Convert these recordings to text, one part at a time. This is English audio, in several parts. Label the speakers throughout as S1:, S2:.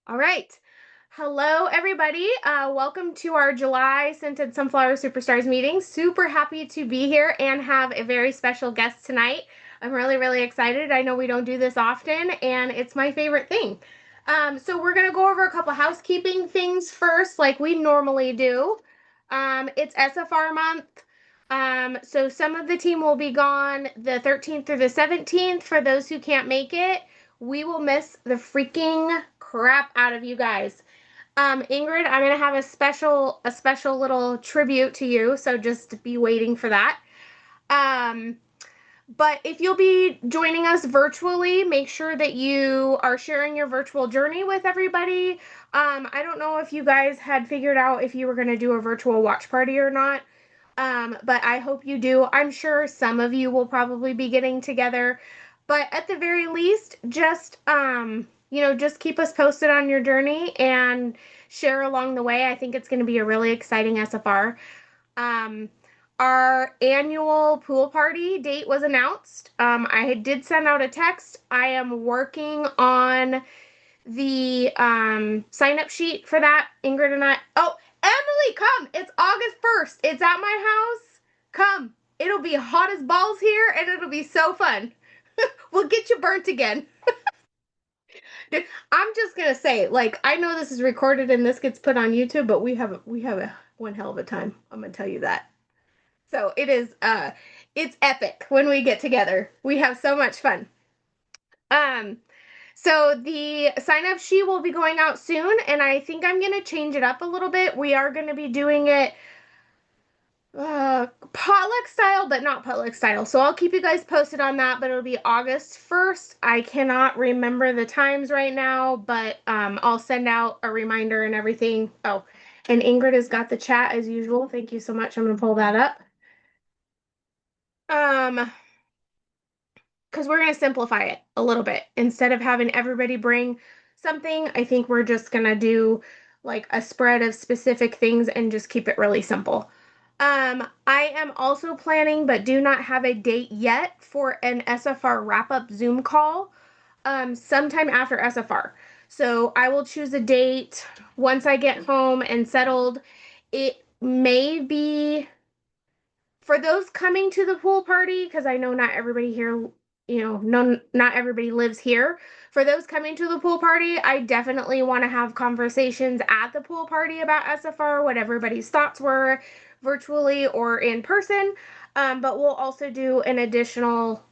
S1: All right. Hello, everybody. Welcome to our July Scented Sunflower Superstars meeting. Super happy to be here and have a very special guest tonight. I'm really, really excited. I know we don't do this often, and it's my favorite thing. So we're going to go over a couple housekeeping things first, like we normally do. It's SFR month. So some of the team will be gone the 13th through the 17th. For those who can't make it, we will miss the freaking crap out of you guys. Ingrid, I'm gonna have a special little tribute to you, so just be waiting for that. Um, but if you'll be joining us virtually, make sure that you are sharing your virtual journey with everybody. I don't know if you guys had figured out if you were gonna do a virtual watch party or not. But I hope you do. I'm sure some of you will probably be getting together, but at the very least, just keep us posted on your journey and share along the way. I think it's going to be a really exciting SFR. Um, our annual pool party date was announced. I did send out a text. I am working on the sign up sheet for that. Ingrid and I. Oh, Emily, come! It's August 1st. It's at my house. Come. It'll be hot as balls here, and it'll be so fun. We'll get you burnt again. I'm just gonna say, like, I know this is recorded and this gets put on YouTube, but we have a one hell of a time. I'm gonna tell you that. So it is it's epic when we get together. We have so much fun. Um, So the sign up sheet will be going out soon, and I think I'm going to change it up a little bit. We are going to be doing it potluck style, but not potluck style. So I'll keep you guys posted on that, but it'll be August 1st. I cannot remember the times right now, but I'll send out a reminder and everything. Oh, and Ingrid has got the chat as usual. Thank you so much. I'm going to pull that up. Um, because we're going to simplify it a little bit. Instead of having everybody bring something, I think we're just going to do like a spread of specific things and just keep it really simple. I am also planning, but do not have a date yet for an SFR wrap up Zoom call sometime after SFR. So I will choose a date once I get home and settled. It may be for those coming to the pool party, because I know not everybody here, not everybody lives here. For those coming to the pool party, I definitely want to have conversations at the pool party about SFR, what everybody's thoughts were, virtually or in person. But we'll also do an additional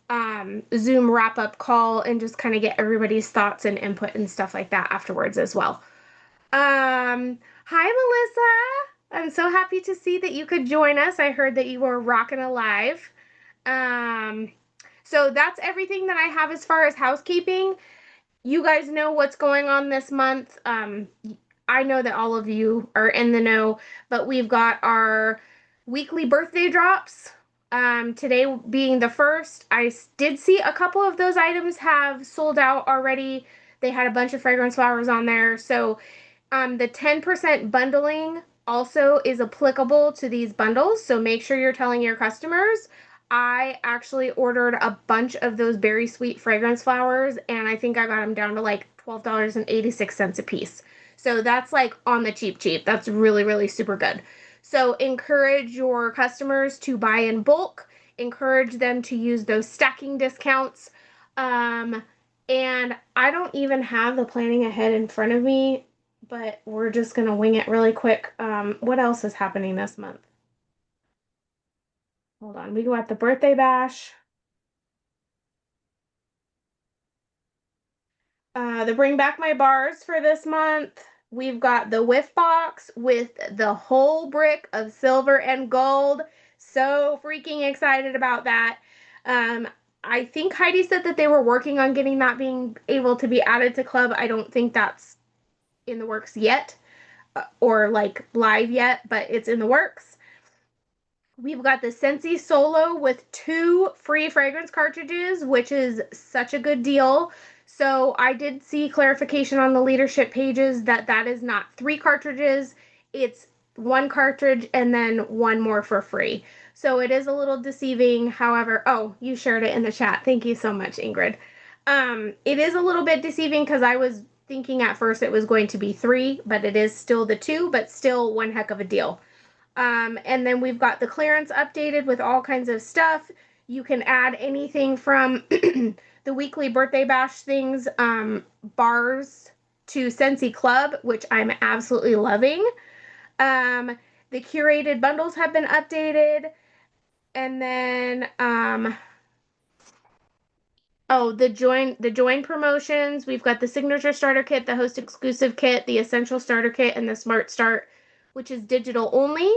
S1: Zoom wrap up call and just kind of get everybody's thoughts and input and stuff like that afterwards as well. Hi, Melissa. I'm so happy to see that you could join us. I heard that you were rocking alive. Um, so that's everything that I have as far as housekeeping. You guys know what's going on this month. I know that all of you are in the know, but we've got our weekly birthday drops. Today being the first, I did see a couple of those items have sold out already. They had a bunch of fragrance flowers on there. So the 10% bundling also is applicable to these bundles, so make sure you're telling your customers. I actually ordered a bunch of those berry sweet fragrance flowers, and I think I got them down to like $12.86 a piece. So that's like on the cheap cheap. That's really, really super good. So encourage your customers to buy in bulk, encourage them to use those stacking discounts. Um, and I don't even have the planning ahead in front of me, but we're just gonna wing it really quick. What else is happening this month? Hold on. We go at the birthday bash. The Bring Back My Bars for this month. We've got the Whiff Box with the whole brick of silver and gold. So freaking excited about that. Um, I think Heidi said that they were working on getting that being able to be added to club. I don't think that's in the works yet, or like live yet, but it's in the works. We've got the Scentsy Solo with 2 free fragrance cartridges, which is such a good deal. So I did see clarification on the leadership pages that that is not 3 cartridges. It's 1 cartridge and then 1 more for free. So it is a little deceiving. However, oh, you shared it in the chat. Thank you so much, Ingrid. It is a little bit deceiving because I was thinking at first it was going to be 3, but it is still the 2, but still one heck of a deal. And then we've got the clearance updated with all kinds of stuff. You can add anything from the weekly birthday bash things, bars, to Scentsy Club, which I'm absolutely loving. Um, the curated bundles have been updated. And then oh, the join promotions. We've got the signature starter kit, the host exclusive kit, the essential starter kit, and the smart start, which is digital only.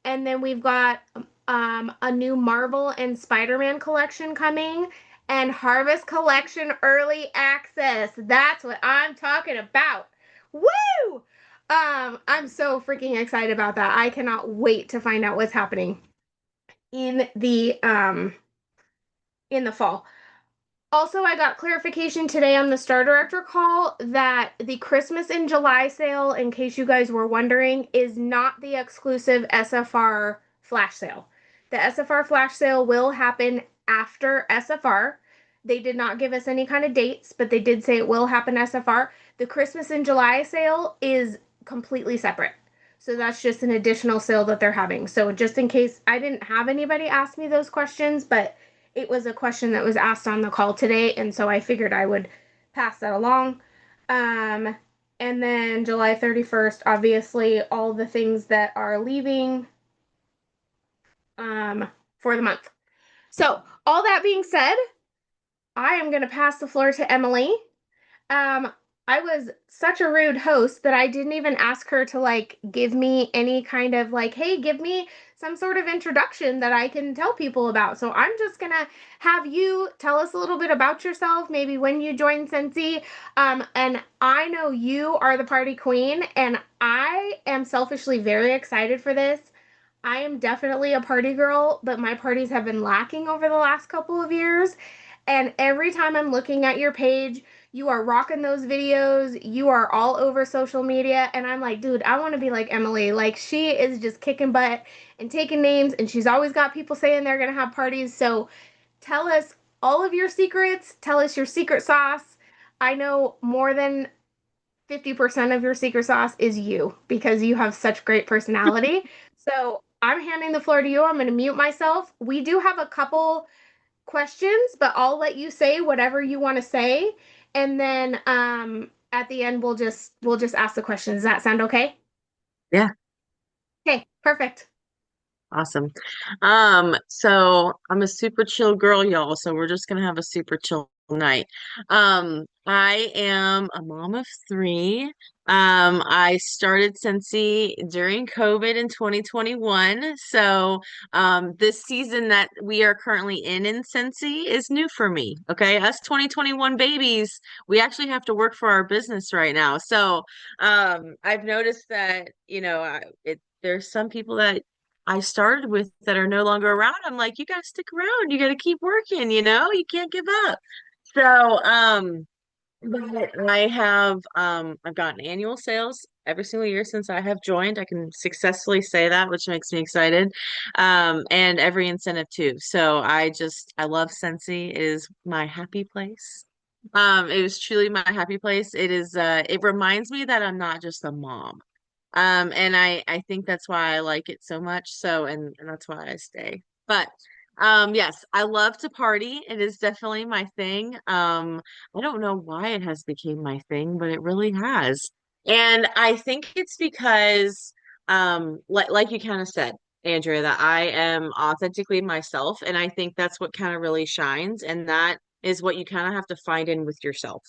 S1: And then we've got a new Marvel and Spider-Man collection coming, and Harvest Collection early access. That's what I'm talking about. Woo! I'm so freaking excited about that. I cannot wait to find out what's happening in the fall. Also, I got clarification today on the Star Director call that the Christmas in July sale, in case you guys were wondering, is not the exclusive SFR flash sale. The SFR flash sale will happen after SFR. They did not give us any kind of dates, but they did say it will happen SFR. The Christmas in July sale is completely separate. So that's just an additional sale that they're having. So just in case, I didn't have anybody ask me those questions, but it was a question that was asked on the call today, and so I figured I would pass that along. Um, and then July 31st, obviously, all the things that are leaving for the month. So, all that being said, I am going to pass the floor to Emalee. Um, I was such a rude host that I didn't even ask her to like give me any kind of like, hey, give me some sort of introduction that I can tell people about. So I'm just gonna have you tell us a little bit about yourself, maybe when you joined Scentsy. And I know you are the party queen, and I am selfishly very excited for this. I am definitely a party girl, but my parties have been lacking over the last couple of years. And every time I'm looking at your page, you are rocking those videos. You are all over social media. And I'm like, dude, I want to be like Emalee. Like, she is just kicking butt and taking names. And she's always got people saying they're going to have parties. So tell us all of your secrets. Tell us your secret sauce. I know more than 50% of your secret sauce is you because you have such great personality. So I'm handing the floor to you. I'm going to mute myself. We do have a couple questions, but I'll let you say whatever you want to say, and then at the end we'll just ask the questions. Does that sound okay?
S2: Yeah,
S1: Okay, perfect.
S2: awesome. So I'm a super chill girl, y'all, so we're just gonna have a super chill night. I am a mom of three. I started Scentsy during COVID in 2021. So this season that we are currently in Scentsy is new for me. Okay, us 2021 babies, we actually have to work for our business right now. So I've noticed that, there's some people that I started with that are no longer around. I'm like, you gotta stick around. You gotta keep working, you can't give up. So, but I've gotten annual sales every single year since I have joined. I can successfully say that, which makes me excited. And every incentive too. So I love Scentsy. It is my happy place. It is truly my happy place. It reminds me that I'm not just a mom. And I think that's why I like it so much. So, and that's why I stay. But yes, I love to party. It is definitely my thing. I don't know why it has become my thing, but it really has. And I think it's because like you kind of said, Andrea, that I am authentically myself, and I think that's what kind of really shines, and that is what you kind of have to find in with yourself.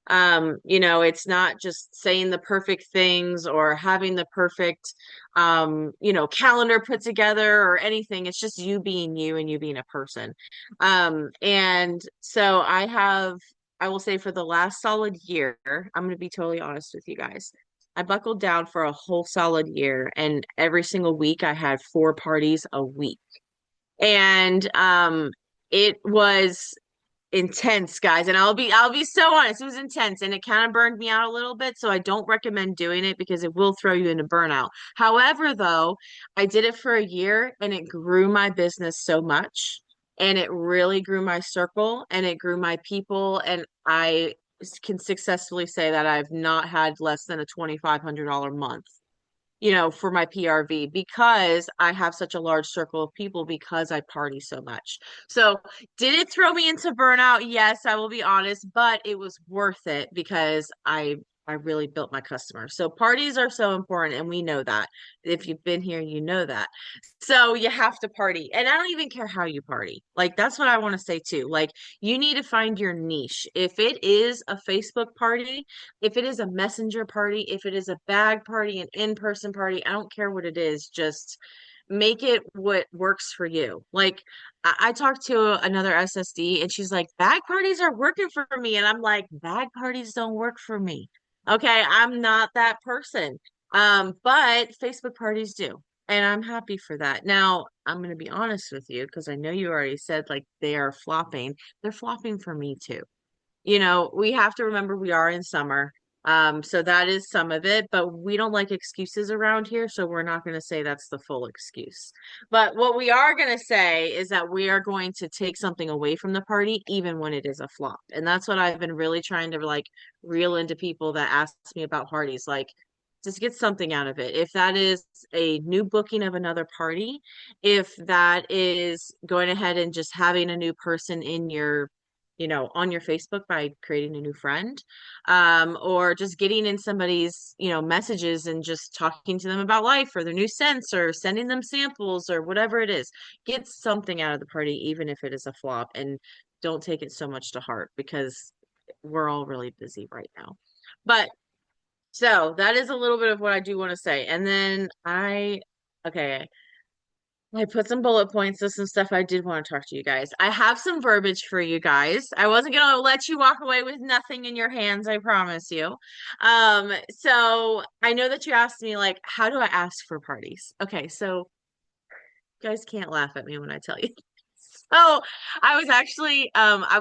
S2: It's not just saying the perfect things or having the perfect, calendar put together or anything. It's just you being you and you being a person. And so I will say for the last solid year, I'm going to be totally honest with you guys. I buckled down for a whole solid year, and every single week I had 4 parties a week. And it was intense, guys, and I'll be so honest, it was intense and it kind of burned me out a little bit, so I don't recommend doing it because it will throw you into burnout. However, though, I did it for a year and it grew my business so much, and it really grew my circle and it grew my people, and can successfully say that I've not had less than a $2,500 month, for my PRV because I have such a large circle of people because I party so much. So, did it throw me into burnout? Yes, I will be honest, but it was worth it because I really built my customers. So parties are so important, and we know that. If you've been here, you know that. So you have to party. And I don't even care how you party. Like that's what I want to say too. Like you need to find your niche. If it is a Facebook party, if it is a messenger party, if it is a bag party, an in-person party, I don't care what it is, just make it what works for you. Like I talked to another SSD and she's like, bag parties are working for me. And I'm like, bag parties don't work for me. Okay, I'm not that person. But Facebook parties do. And I'm happy for that. Now, I'm going to be honest with you because I know you already said like they are flopping. They're flopping for me too. We have to remember we are in summer. So that is some of it, but we don't like excuses around here, so we're not going to say that's the full excuse. But what we are going to say is that we are going to take something away from the party, even when it is a flop. And that's what I've been really trying to like reel into people that ask me about parties. Like, just get something out of it. If that is a new booking of another party, if that is going ahead and just having a new person in your on your Facebook by creating a new friend, or just getting in somebody's, messages and just talking to them about life or their new scents or sending them samples or whatever it is. Get something out of the party, even if it is a flop, and don't take it so much to heart because we're all really busy right now. But so that is a little bit of what I do want to say. And then okay, I put some bullet points of some stuff I did want to talk to you guys. I have some verbiage for you guys. I wasn't gonna let you walk away with nothing in your hands, I promise you. So I know that you asked me like, how do I ask for parties? Okay, so you guys can't laugh at me when I tell you. So I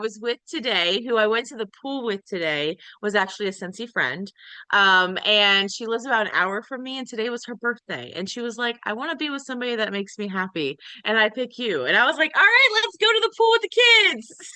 S2: was with today, who I went to the pool with today was actually a Scentsy friend. And she lives about an hour from me, and today was her birthday. And she was like, I want to be with somebody that makes me happy. And I pick you. And I was like, all right, let's go to the pool with the kids.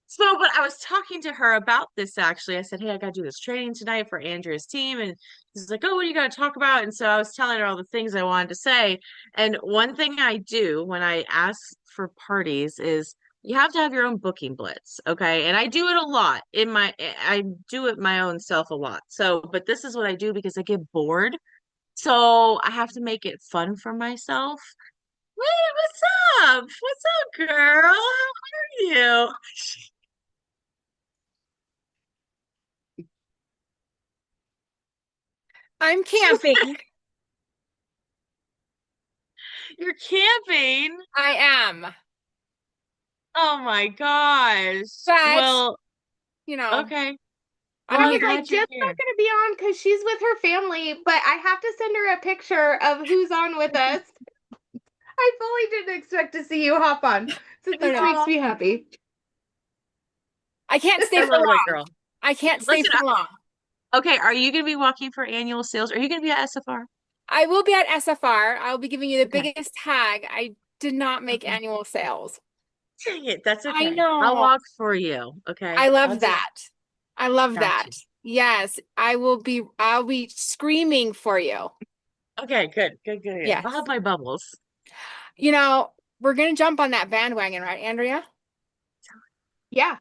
S2: So, but I was talking to her about this actually. I said, hey, I got to do this training tonight for Andrea's team. And she's like, oh, what are you going to talk about? And so I was telling her all the things I wanted to say. And one thing I do when I ask for parties is you have to have your own booking blitz. Okay. And I do it a lot I do it my own self a lot. So, but this is what I do because I get bored. So I have to make it fun for myself. Wait, what's up? What's up, girl? How are you?
S3: I'm camping.
S2: You're camping.
S3: I am.
S2: Oh my gosh.
S3: But,
S2: Well,
S3: you know,
S2: okay. Well,
S1: I
S3: I'm
S2: I'm
S1: was
S3: here.
S1: like,
S2: glad
S1: Jen's
S2: you're
S1: not
S2: here.
S1: going to be on because she's with her family, but I have to send her a picture of who's on with us. I fully didn't expect to see you hop on. So
S3: I
S1: this
S3: know.
S1: makes
S2: Oh,
S1: me happy.
S3: I can't stay
S2: I
S3: for
S2: love that
S3: long.
S2: girl.
S3: I can't stay
S2: Listen,
S3: for long.
S2: okay, are you going to be walking for annual sales? Are you going to be at SFR?
S3: I will be at SFR. I'll be giving you the
S2: Okay.
S3: biggest tag. I did not make
S2: Okay.
S3: annual sales.
S2: Dang it. That's
S3: I
S2: okay. I'll
S3: know.
S2: walk for you. Okay.
S3: I
S2: I'll
S3: love
S2: just
S3: that. I love
S2: got
S3: that.
S2: you.
S3: Yes, I'll be screaming for you.
S2: Okay, good, good, good, good. I'll
S3: Yes.
S2: have my bubbles.
S3: You know, we're gonna jump on that bandwagon, right, Andrea?
S1: Yeah,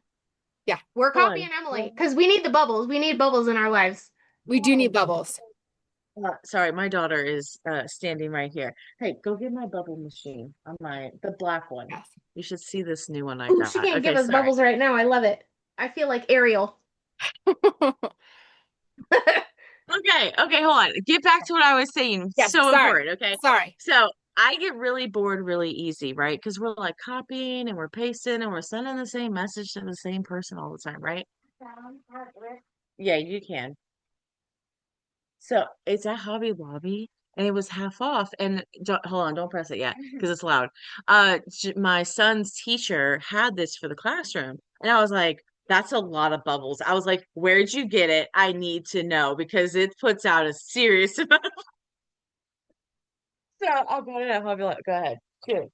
S3: Yeah,
S1: we're
S2: Hold
S1: copying
S2: on.
S1: Emily because we need the bubbles. We need bubbles in our lives.
S3: we do need bubbles.
S2: Sorry, my daughter is standing right here. Hey, go get my bubble machine on the black one.
S3: Yes.
S2: You should see this new one I
S1: Ooh, she
S2: got.
S1: can't give
S2: Okay,
S1: us
S2: sorry.
S1: bubbles right now. I love it. I feel like Ariel.
S2: Okay, okay, hold on. Get back to what I was saying.
S3: Yes,
S2: So
S3: sorry.
S2: important, okay?
S3: Sorry.
S2: So I get really bored really easy, right? Because we're like copying and we're pasting and we're sending the same message to the same person all the time, right? Yeah, you can. So it's at Hobby Lobby and it was half off. And hold on, don't press it yet because it's loud. My son's teacher had this for the classroom, and I was like, that's a lot of bubbles. I was like, where'd you get it? I need to know because it puts out a serious amount. So I'll go to Hobby Lobby. Go ahead. Good.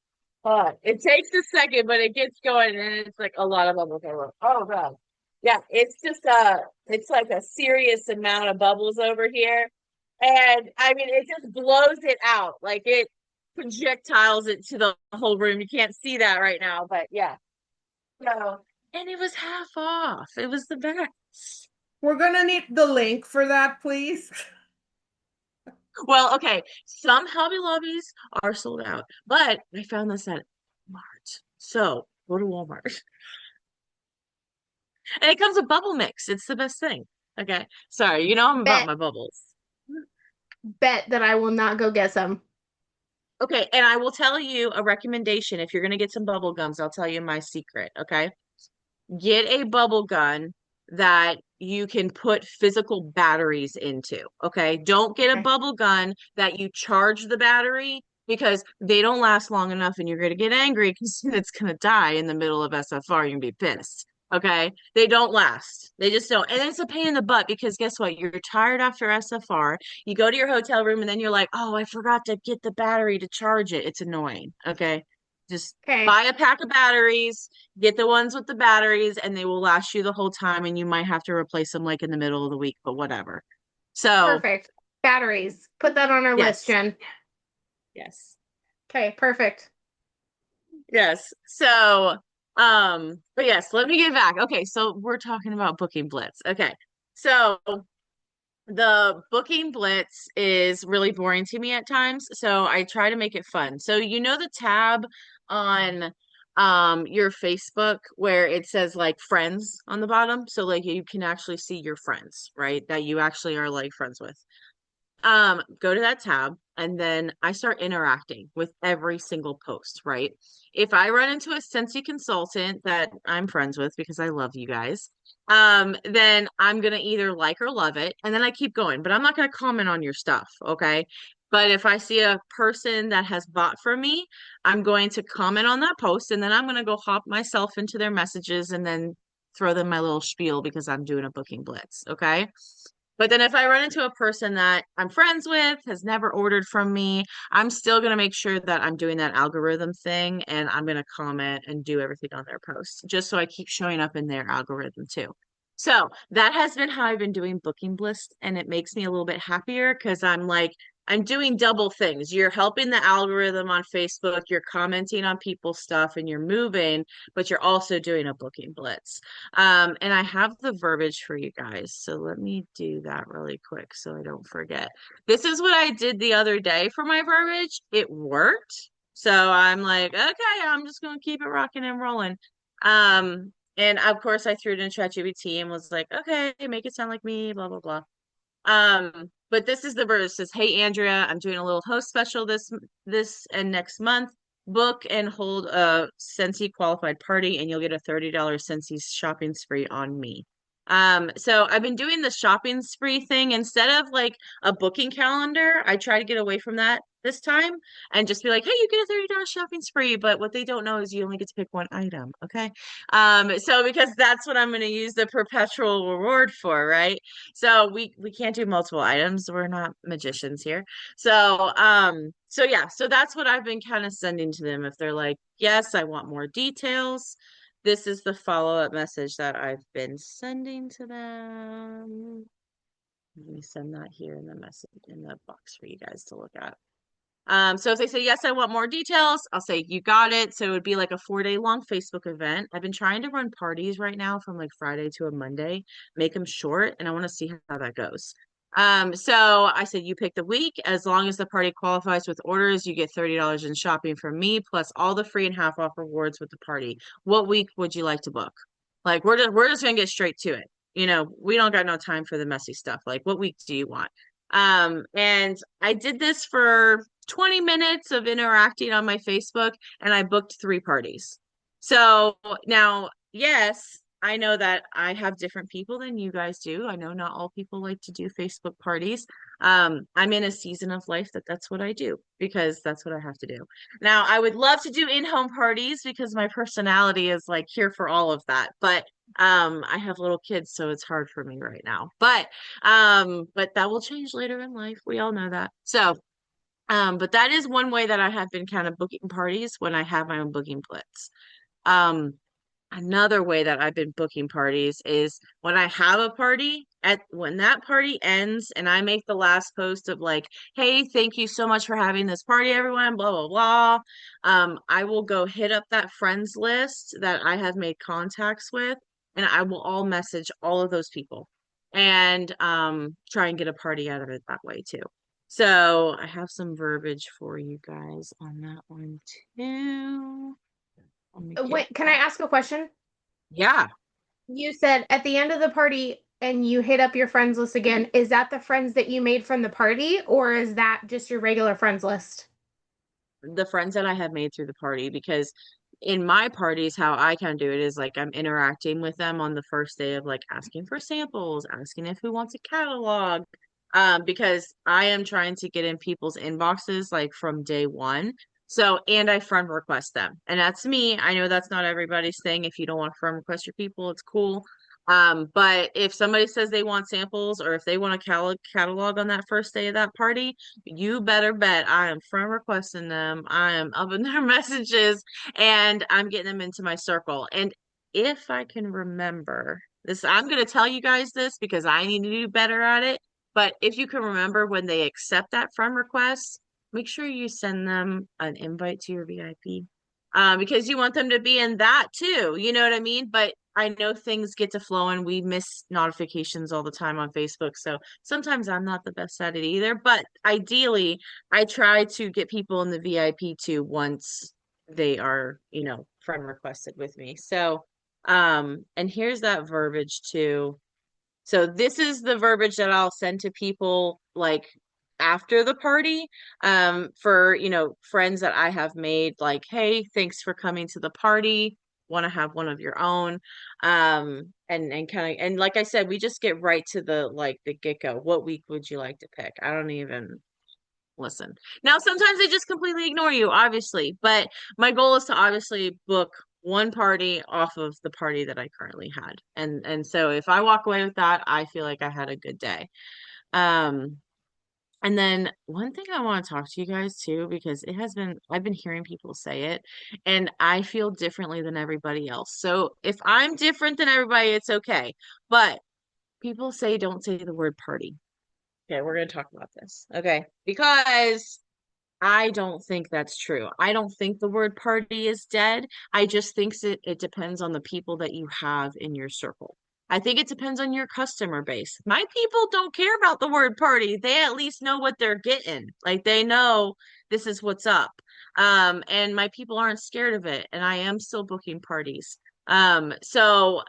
S2: It takes a second, but it gets going, and it's like a lot of bubbles over. Oh god, yeah, it's just it's like a serious amount of bubbles over here, and I mean, it just blows it out, like it projectiles it to the whole room. You can't see that right now, but yeah. So, and it was half off. It was the best.
S4: We're gonna need the link for that, please.
S2: Well, okay, some Hobby Lobbies are sold out, but I found this at Walmart. So go to Walmart. And it comes with bubble mix. It's the best thing. Okay. Sorry, you know I'm about
S1: Bet,
S2: my bubbles.
S1: bet that I will not go get some.
S2: Okay, and I will tell you a recommendation. If you're gonna get some bubble gums, I'll tell you my secret. Okay. Get a bubble gun that you can put physical batteries into. Okay. Don't get a
S1: Okay.
S2: bubble gun that you charge the battery because they don't last long enough and you're going to get angry because it's going to die in the middle of SFR. You're going to be pissed. Okay. They don't last. They just don't. And it's a pain in the butt because guess what? You're tired after SFR. You go to your hotel room and then you're like, oh, I forgot to get the battery to charge it. It's annoying. Okay. Just
S1: Okay.
S2: buy a pack of batteries, get the ones with the batteries, and they will last you the whole time. And you might have to replace them like in the middle of the week, but whatever. So,
S1: Perfect. Batteries. Put that on our list,
S2: yes,
S1: Jen.
S2: yes,
S1: Okay, perfect.
S2: yes. So, but yes, let me get back. Okay, so we're talking about Booking Blitz. Okay, so the Booking Blitz is really boring to me at times, so I try to make it fun. So you know the tab on your Facebook where it says like friends on the bottom, so like you can actually see your friends, right? That you actually are like friends with. Go to that tab and then I start interacting with every single post, right? If I run into a Scentsy consultant that I'm friends with because I love you guys, then I'm gonna either like or love it, and then I keep going, but I'm not gonna comment on your stuff, okay? But if I see a person that has bought from me, I'm going to comment on that post and then I'm gonna go hop myself into their messages and then throw them my little spiel because I'm doing a booking blitz, okay? But then if I run into a person that I'm friends with, has never ordered from me, I'm still going to make sure that I'm doing that algorithm thing and I'm going to comment and do everything on their posts just so I keep showing up in their algorithm too. So that has been how I've been doing Booking Bliss, and it makes me a little bit happier because I'm like, I'm doing double things. You're helping the algorithm on Facebook, you're commenting on people's stuff, and you're moving, but you're also doing a Booking Blitz. And I have the verbiage for you guys. So let me do that really quick so I don't forget. This is what I did the other day for my verbiage. It worked. So I'm like, okay, I'm just gonna keep it rocking and rolling. And of course I threw it in ChatGPT and was like, okay, make it sound like me, blah blah blah. But this is the verse. It says, "Hey Andrea, I'm doing a little host special this and next month. Book and hold a Scentsy qualified party, and you'll get a $30 Scentsy shopping spree on me." So I've been doing the shopping spree thing instead of like a booking calendar. I try to get away from that this time and just be like, "Hey, you get a $30 shopping spree," but what they don't know is you only get to pick one item, okay? So because that's what I'm going to use the perpetual reward for, right? So we can't do multiple items. We're not magicians here. So yeah, so that's what I've been kind of sending to them. If they're like, yes, I want more details, this is the follow-up message that I've been sending to them. Let me send that here in the message in the box for you guys to look at. So if they say, yes, I want more details, I'll say, you got it. So it would be like a 4-day long Facebook event. I've been trying to run parties right now from like Friday to a Monday, make them short, and I want to see how that goes. So I said, you pick the week. As long as the party qualifies with orders, you get $30 in shopping from me, plus all the free and half off rewards with the party. What week would you like to book? Like, we're just gonna get straight to it. You know, we don't got no time for the messy stuff. Like, what week do you want? And I did this for 20 minutes of interacting on my Facebook and I booked 3 parties. So now, yes, I know that I have different people than you guys do. I know not all people like to do Facebook parties. I'm in a season of life that's what I do because that's what I have to do. Now, I would love to do in-home parties because my personality is like here for all of that, but I have little kids, so it's hard for me right now. But that will change later in life. We all know that. So But that is one way that I have been kind of booking parties when I have my own booking blitz. Um, Another way that I've been booking parties is when I have a party, at when that party ends and I make the last post of like, hey, thank you so much for having this party, everyone, blah, blah, blah. I will go hit up that friends list that I have made contacts with, and I will all message all of those people and try and get a party out of it that way too. So I have some verbiage for you guys on that one too. Let me get
S1: Wait, can I
S2: that.
S1: ask a question?
S2: Yeah.
S1: You said at the end of the party and you hit up your friends list again. Is that the friends that you made from the party, or is that just your regular friends list?
S2: The friends that I have made through the party, because in my parties, how I kind of do it is like I'm interacting with them on the first day of like asking for samples, asking if who wants a catalog. Because I am trying to get in people's inboxes like from day one. So, and I friend request them. And that's me. I know that's not everybody's thing. If you don't want to friend request your people, it's cool. But if somebody says they want samples or if they want a catalog on that first day of that party, you better bet I am friend requesting them. I am up in their messages and I'm getting them into my circle. And if I can remember this, I'm going to tell you guys this because I need to do better at it. But if you can remember when they accept that friend request, make sure you send them an invite to your VIP. Because you want them to be in that too. You know what I mean? But I know things get to flowing. We miss notifications all the time on Facebook. So sometimes I'm not the best at it either. But ideally, I try to get people in the VIP too once they are, friend requested with me. So, and here's that verbiage too. So this is the verbiage that I'll send to people like after the party, for, friends that I have made like, hey, thanks for coming to the party. Want to have one of your own. And kind of, and like I said, we just get right to the like the get-go. What week would you like to pick? I don't even listen. Now, sometimes they just completely ignore you, obviously, but my goal is to obviously book one party off of the party that I currently had. And so if I walk away with that, I feel like I had a good day. Um, and then one thing I want to talk to you guys too, because I've been hearing people say it, and I feel differently than everybody else. So if I'm different than everybody, it's okay. But people say don't say the word party. Okay, we're going to talk about this. Okay, because I don't think that's true. I don't think the word party is dead. I just think it depends on the people that you have in your circle. I think it depends on your customer base. My people don't care about the word party. They at least know what they're getting. Like they know this is what's up. And my people aren't scared of it. And I am still booking parties. So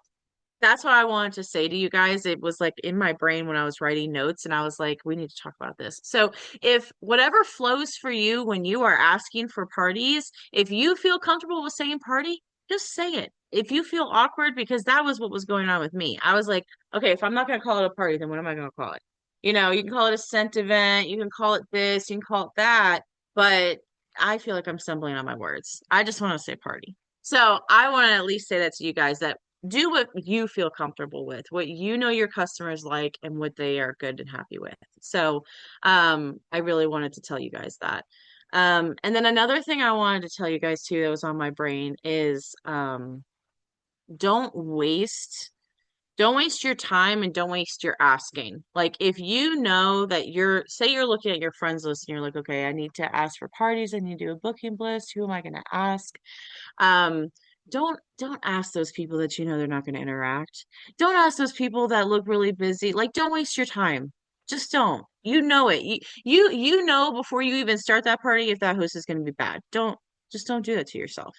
S2: that's what I wanted to say to you guys. It was like in my brain when I was writing notes, and I was like, we need to talk about this. So, if whatever flows for you when you are asking for parties, if you feel comfortable with saying party, just say it. If you feel awkward, because that was what was going on with me. I was like, okay, if I'm not going to call it a party, then what am I going to call it? You can call it a scent event, you can call it this, you can call it that, but I feel like I'm stumbling on my words. I just want to say party. So, I want to at least say that to you guys that do what you feel comfortable with, what you know your customers like and what they are good and happy with. So, I really wanted to tell you guys that. And then another thing I wanted to tell you guys too that was on my brain is don't waste don't waste your time and don't waste your asking. Like if you know that say you're looking at your friends list and you're like, okay, I need to ask for parties, I need to do a booking list. Who am I going to ask? um don't ask those people that you know they're not going to interact. Don't ask those people that look really busy. Like don't waste your time. Just don't. You know it. You know before you even start that party if that host is going to be bad. Don't do that to yourself.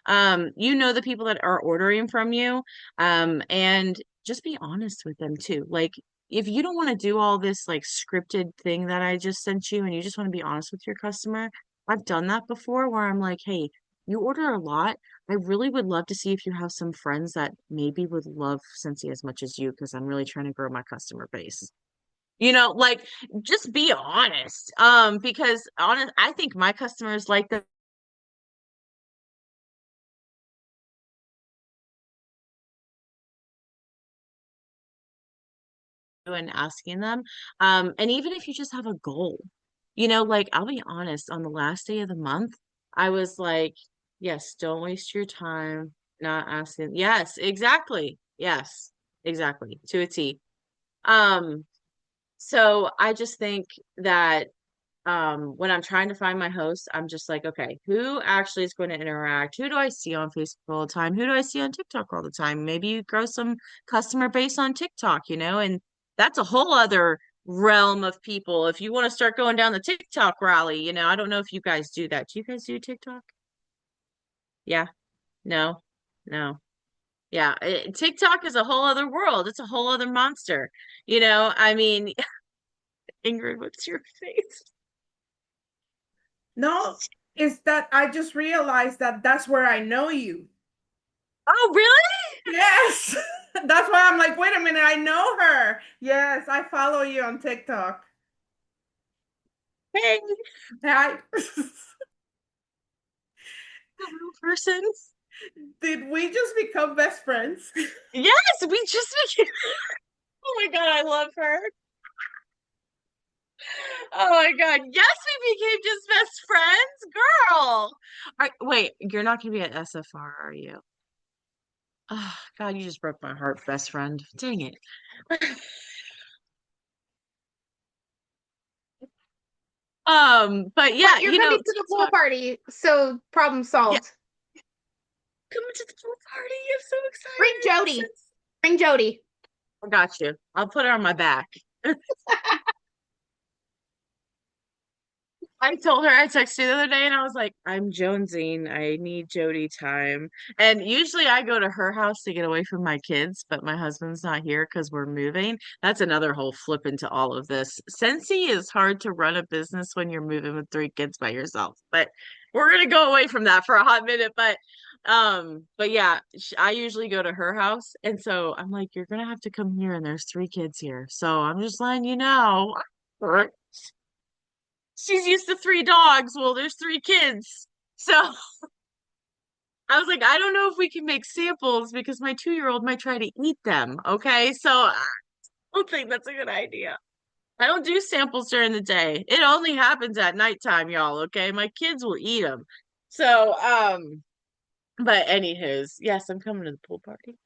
S2: You know the people that are ordering from you, and just be honest with them too. Like if you don't want to do all this like scripted thing that I just sent you and you just want to be honest with your customer, I've done that before where I'm like, hey, you order a lot. I really would love to see if you have some friends that maybe would love Scentsy as much as you because I'm really trying to grow my customer base. Like just be honest. Because I think my customers like the and asking them. And even if you just have a goal, like I'll be honest, on the last day of the month, I was like, yes, don't waste your time not asking. Yes, exactly. Yes, exactly. To a T. Um, so I just think that when I'm trying to find my host, I'm just like, okay, who actually is going to interact? Who do I see on Facebook all the time? Who do I see on TikTok all the time? Maybe you grow some customer base on TikTok, and that's a whole other realm of people. If you want to start going down the TikTok rally, I don't know if you guys do that. Do you guys do TikTok? Yeah, no, no. Yeah, TikTok is a whole other world. It's a whole other monster. I mean, Ingrid, what's your face?
S4: No, is that I just realized that that's where I know you.
S2: Oh, really?
S4: Yes. That's why I'm like, wait a minute, I know her. Yes, I follow you on TikTok.
S2: Hey,
S4: Hi.
S2: the real person.
S4: Did we just become best friends?
S2: Yes, we just became. Oh my God, I love her. Oh my God. Yes, we became just best friends, girl. Wait, you're not gonna be at SFR, are you? Oh God, you just broke my heart, best friend. Dang it. But yeah,
S1: But you're coming to the pool
S2: TikTok.
S1: party, so problem
S2: Yeah,
S1: solved.
S2: coming to the pool party. I'm so
S1: Bring
S2: excited.
S1: Jody. Bring Jody.
S2: I got you. I'll put her on my back. I told her, I texted you the other day and I was like, I'm jonesing. I need Jody time. And usually I go to her house to get away from my kids, but my husband's not here because we're moving. That's another whole flip into all of this. Scentsy is hard to run a business when you're moving with three kids by yourself. But we're gonna go away from that for a hot minute. But yeah, I usually go to her house. And so I'm like, you're gonna have to come here and there's three kids here. So I'm just letting you know. She's used to three dogs. Well, there's three kids. So I was like, I don't know if we can make samples because my 2-year-old might try to eat them. Okay. So I don't think that's a good idea. I don't do samples during the day. It only happens at nighttime, y'all. Okay. My kids will eat them. So, but anywho's, yes, I'm coming to the pool party.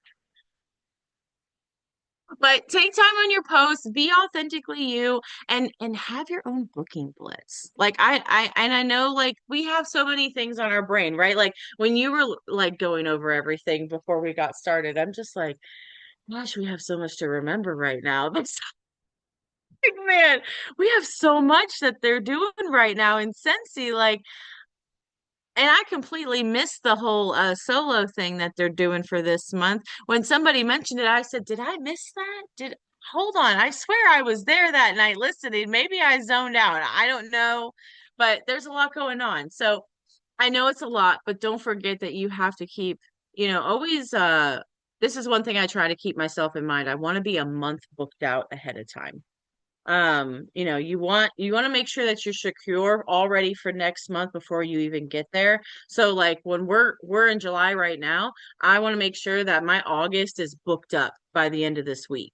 S2: But take time on your posts, be authentically you, and have your own booking blitz. Like I know like we have so many things on our brain, right? Like when you were like going over everything before we got started, I'm just like, gosh, we have so much to remember right now. That's like, man, we have so much that they're doing right now in Scentsy. Like, and I completely missed the whole solo thing that they're doing for this month. When somebody mentioned it, I said, "Did I miss that? Did Hold on. I swear I was there that night listening. Maybe I zoned out. I don't know, but there's a lot going on. So I know it's a lot, but don't forget that you have to keep, always this is one thing I try to keep myself in mind. I want to be a month booked out ahead of time. You want to make sure that you're secure all ready for next month before you even get there. So like when we're in July right now, I want to make sure that my August is booked up by the end of this week.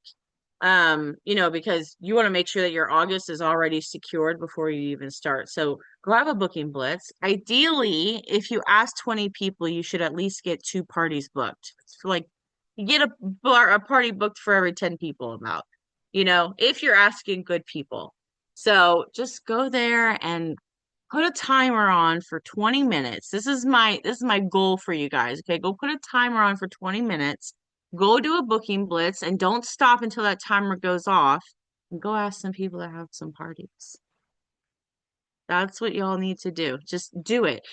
S2: Because you want to make sure that your August is already secured before you even start. So grab a booking blitz. Ideally, if you ask 20 people, you should at least get two parties booked. So like you get a party booked for every 10 people about, if you're asking good people. So just go there and put a timer on for 20 minutes. This is my goal for you guys. Okay, go put a timer on for 20 minutes. Go do a booking blitz and don't stop until that timer goes off. And go ask some people to have some parties. That's what y'all need to do. Just do it.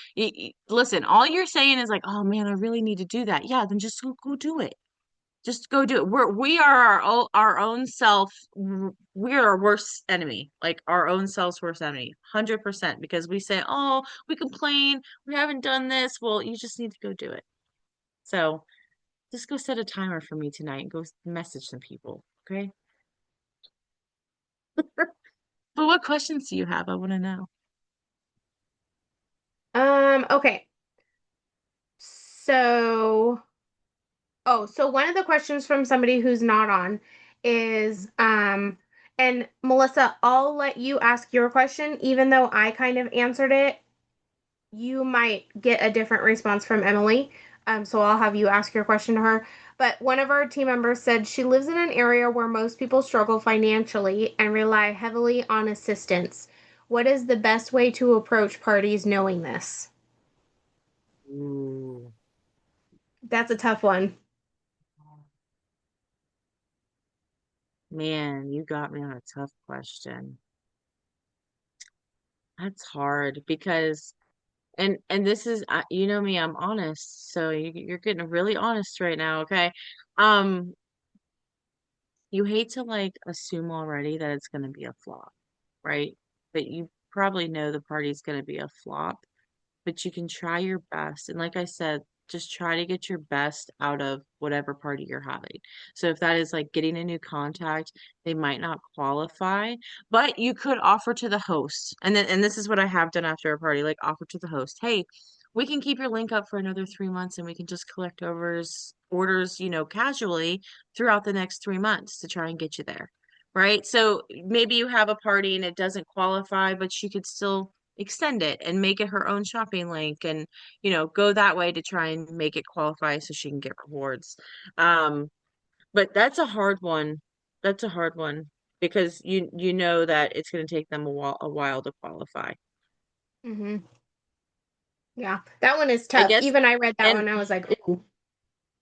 S2: Listen, all you're saying is like, "Oh man, I really need to do that." Yeah, then just go do it. Just go do it. We are our own self. We are our worst enemy, like our own self's worst enemy, 100%. Because we say, "Oh, we complain, we haven't done this." Well, you just need to go do it. So just go set a timer for me tonight and go message some people. Okay. But what questions do you have? I want to know.
S1: Okay. So, so one of the questions from somebody who's not on is, And Melissa, I'll let you ask your question, even though I kind of answered it. You might get a different response from Emily. So I'll have you ask your question to her. But one of our team members said she lives in an area where most people struggle financially and rely heavily on assistance. What is the best way to approach parties knowing this?
S2: Ooh,
S1: That's a tough one.
S2: man, you got me on a tough question. That's hard because and this is you know me, I'm honest. So you're getting really honest right now, okay? Um, you hate to like assume already that it's going to be a flop, right? But you probably know the party's going to be a flop, but you can try your best. And like I said, just try to get your best out of whatever party you're having. So if that is like getting a new contact, they might not qualify, but you could offer to the host. And this is what I have done after a party, like offer to the host, hey, we can keep your link up for another 3 months and we can just collect orders, casually throughout the next 3 months to try and get you there. Right. So maybe you have a party and it doesn't qualify, but she could still extend it and make it her own shopping link and go that way to try and make it qualify so she can get rewards. But that's a hard one. That's a hard one because you know that it's going to take them a while to qualify.
S1: Hmm. Yeah, that one is
S2: I
S1: tough.
S2: guess
S1: Even I read that
S2: and
S1: one, I was like, ooh.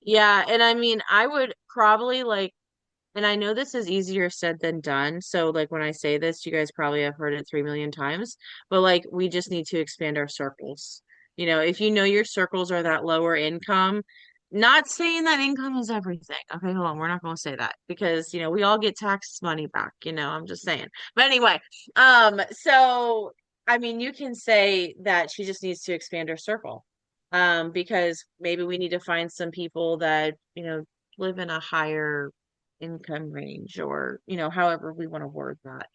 S2: yeah, and I mean I would probably like. And I know this is easier said than done. So, like, when I say this, you guys probably have heard it 3 million times, but like, we just need to expand our circles. If you know your circles are that lower income, not saying that income is everything. Okay, hold on. We're not going to say that because, we all get tax money back, I'm just saying. But anyway, so I mean, you can say that she just needs to expand her circle. Because maybe we need to find some people that, live in a higher income range or however we want to word that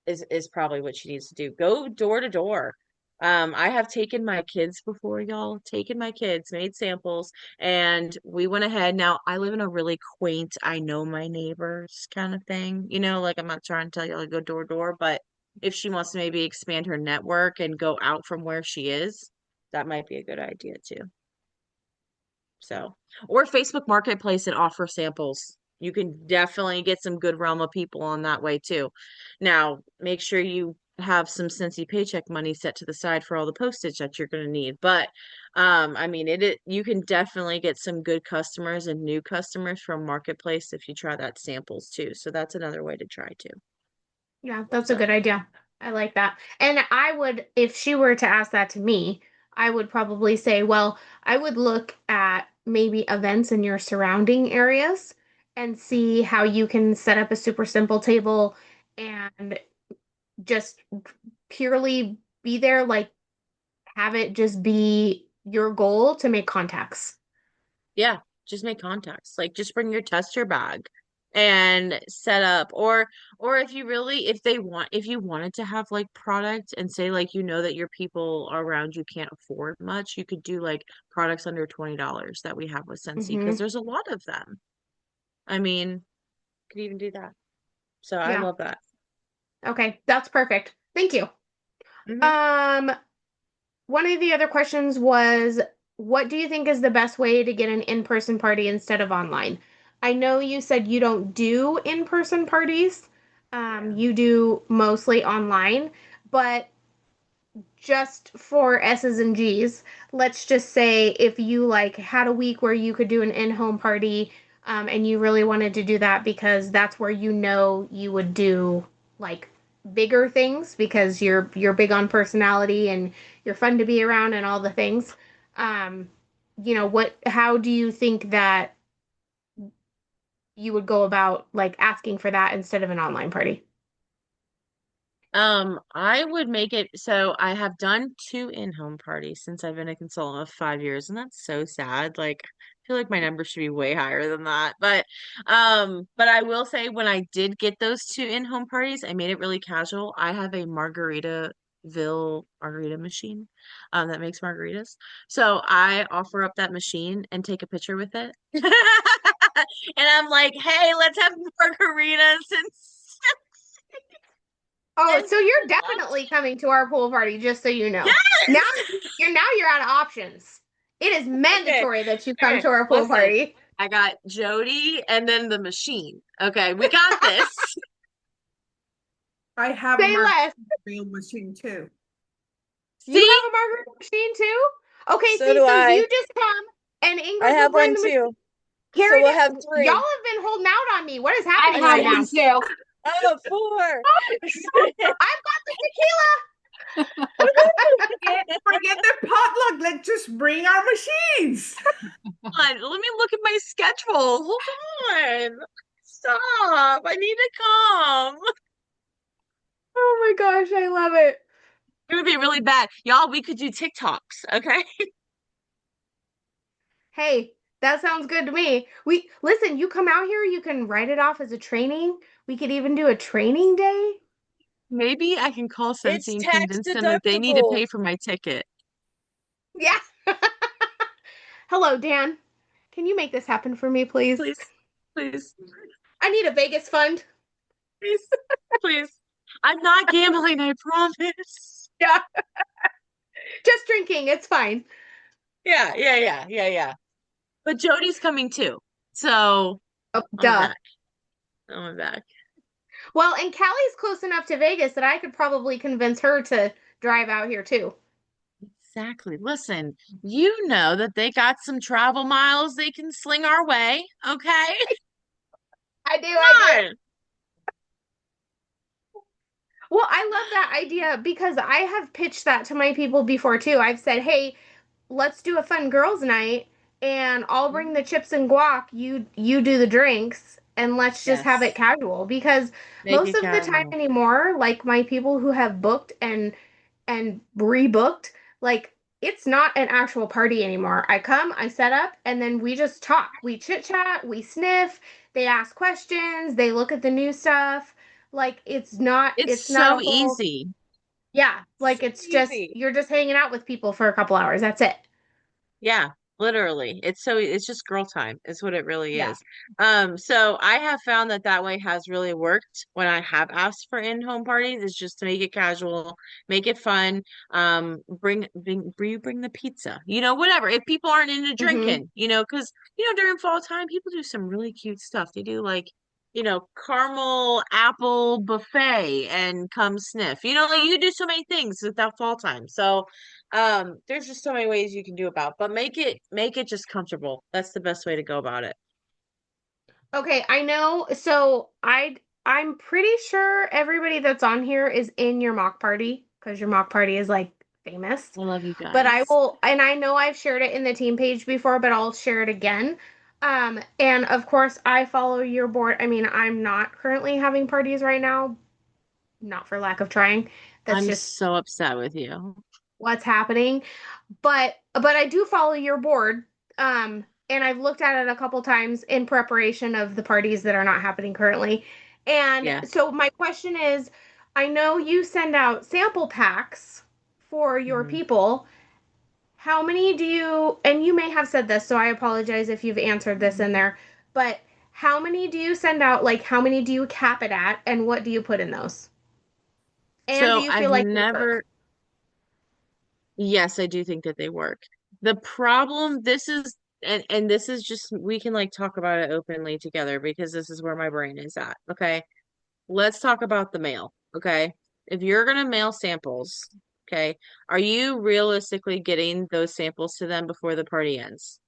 S2: is probably what she needs to do. Go door to door. I have taken my kids before, y'all, taken my kids, made samples, and we went ahead. Now I live in a really quaint, I know my neighbors kind of thing, like I'm not trying to tell you to go door to door, but if she wants to maybe expand her network and go out from where she is, that might be a good idea too. So, or Facebook Marketplace and offer samples. You can definitely get some good realm of people on that way too. Now, make sure you have some Scentsy paycheck money set to the side for all the postage that you're going to need. But I mean, you can definitely get some good customers and new customers from Marketplace if you try that samples too. So that's another way to try too.
S1: Yeah, that's a
S2: So,
S1: good idea. I like that. And I would, if she were to ask that to me, I would probably say, well, I would look at maybe events in your surrounding areas and see how you can set up a super simple table and just purely be there, like have it just be your goal to make contacts.
S2: yeah, just make contacts. Like just bring your tester bag and set up or if you wanted to have like product and say like that your people around you can't afford much, you could do like products under $20 that we have with Scentsy because
S1: Hmm.
S2: there's a lot of them. I mean, could even do that. So I
S1: Yeah.
S2: love that.
S1: Okay, that's perfect. Thank you.
S2: Hmm.
S1: Um, One of the other questions was, what do you think is the best way to get an in-person party instead of online? I know you said you don't do in-person parties.
S2: Yeah.
S1: You do mostly online, but just for S's and G's, let's just say if you like had a week where you could do an in-home party, and you really wanted to do that because that's where you would do like bigger things because you're big on personality and you're fun to be around and all the things. Um, how do you think that you would go about like asking for that instead of an online party?
S2: I would make it so I have done two in-home parties since I've been a consultant of 5 years, and that's so sad. Like, I feel like my number should be way higher than that. But I will say when I did get those two in-home parties, I made it really casual. I have a Margaritaville margarita machine, that makes margaritas. So I offer up that machine and take a picture with it. And I'm like, hey, let's have margaritas and
S1: Oh,
S2: And
S1: so you're definitely coming to our pool party, just so you know. Now
S2: yes.
S1: you're out of options. It is
S2: Okay.
S1: mandatory that you come
S2: Okay.
S1: to our pool
S2: Listen,
S1: party.
S2: I got Jody and then the machine. Okay, we got this.
S4: I have a
S1: Say less.
S4: margarita machine too.
S1: You
S2: See?
S1: have a margarita machine too? Okay,
S3: So
S1: see,
S3: do
S1: so
S3: I.
S1: you just come and
S3: I
S1: Ingrid will
S3: have
S1: bring
S3: one
S1: the machine.
S3: too. So
S1: Carrie,
S3: we'll have
S1: y'all
S3: three.
S1: have been holding out on me. What is
S5: I
S1: happening
S3: I
S1: right
S5: have
S3: know.
S5: one
S1: now?
S5: too.
S3: I have four.
S1: I've got the tequila.
S4: Forget the potluck. Let's just bring our machines.
S2: On, let me look at my schedule. Hold on. Stop. I need to come.
S1: Oh my gosh, I love it.
S2: It would be really bad. Y'all, we could do TikToks, okay?
S1: Hey, that sounds good to me. We listen, you come out here, you can write it off as a training. We could even do a training day.
S2: Maybe I can call Scentsy
S3: It's
S2: and
S3: tax
S2: convince them that they need to
S3: deductible.
S2: pay for my ticket.
S1: Yeah. Hello, Dan. Can you make this happen for me, please?
S2: Please, please,
S1: I need a Vegas fund.
S2: please, please. I'm not gambling, I promise.
S1: Yeah. Just drinking, it's fine.
S2: Yeah. But Jody's coming too. So
S1: Oh,
S2: I'm
S1: duh.
S2: back. I'm back.
S1: Well, and Callie's close enough to Vegas that I could probably convince her to drive out here too.
S2: Exactly. Listen, you know that they got some travel miles they can sling our way, okay?
S1: I do.
S2: Come on.
S1: Well, I love that idea because I have pitched that to my people before too. I've said, "Hey, let's do a fun girls' night, and I'll bring the chips and guac. You do the drinks, and let's just have it
S2: Yes.
S1: casual." Because
S2: Make
S1: most
S2: it
S1: of the time
S2: casual.
S1: anymore, like my people who have booked and rebooked, like it's not an actual party anymore. I come, I set up, and then we just talk. We chit chat, we sniff, they ask questions, they look at the new stuff. Like
S2: It's
S1: it's not
S2: so
S1: a whole
S2: easy.
S1: yeah, like
S3: So
S1: it's just
S3: easy.
S1: you're just hanging out with people for a couple hours. That's it.
S2: Yeah, literally. It's just girl time. Is what it really
S1: Yeah.
S2: is. So I have found that that way has really worked when I have asked for in-home parties, is just to make it casual, make it fun. Bring the pizza. You know, whatever. If people aren't into
S1: Mm-hmm.
S2: drinking, because during fall time people do some really cute stuff. They do like caramel apple buffet and come sniff. Like you do so many things with that fall time. So there's just so many ways you can do about, but make it just comfortable. That's the best way to go about it.
S1: Okay, I know. So I'm pretty sure everybody that's on here is in your mock party because your mock party is like famous.
S2: I love you
S1: But I
S2: guys.
S1: will, and I know I've shared it in the team page before, but I'll share it again. And of course, I follow your board. I mean, I'm not currently having parties right now, not for lack of trying. That's
S2: I'm
S1: just
S2: so upset with you.
S1: what's happening. But I do follow your board. And I've looked at it a couple times in preparation of the parties that are not happening currently. And
S2: Yeah.
S1: so my question is, I know you send out sample packs for your
S2: Mhm.
S1: people. How many do you, and you may have said this, so I apologize if you've answered this in there, but how many do you send out? Like, how many do you cap it at, and what do you put in those? And do
S2: So
S1: you
S2: I've
S1: feel like they work?
S2: never, yes, I do think that they work. The problem, this is, and this is just, we can like talk about it openly together because this is where my brain is at. Okay. Let's talk about the mail. Okay. If you're going to mail samples, okay, are you realistically getting those samples to them before the party ends?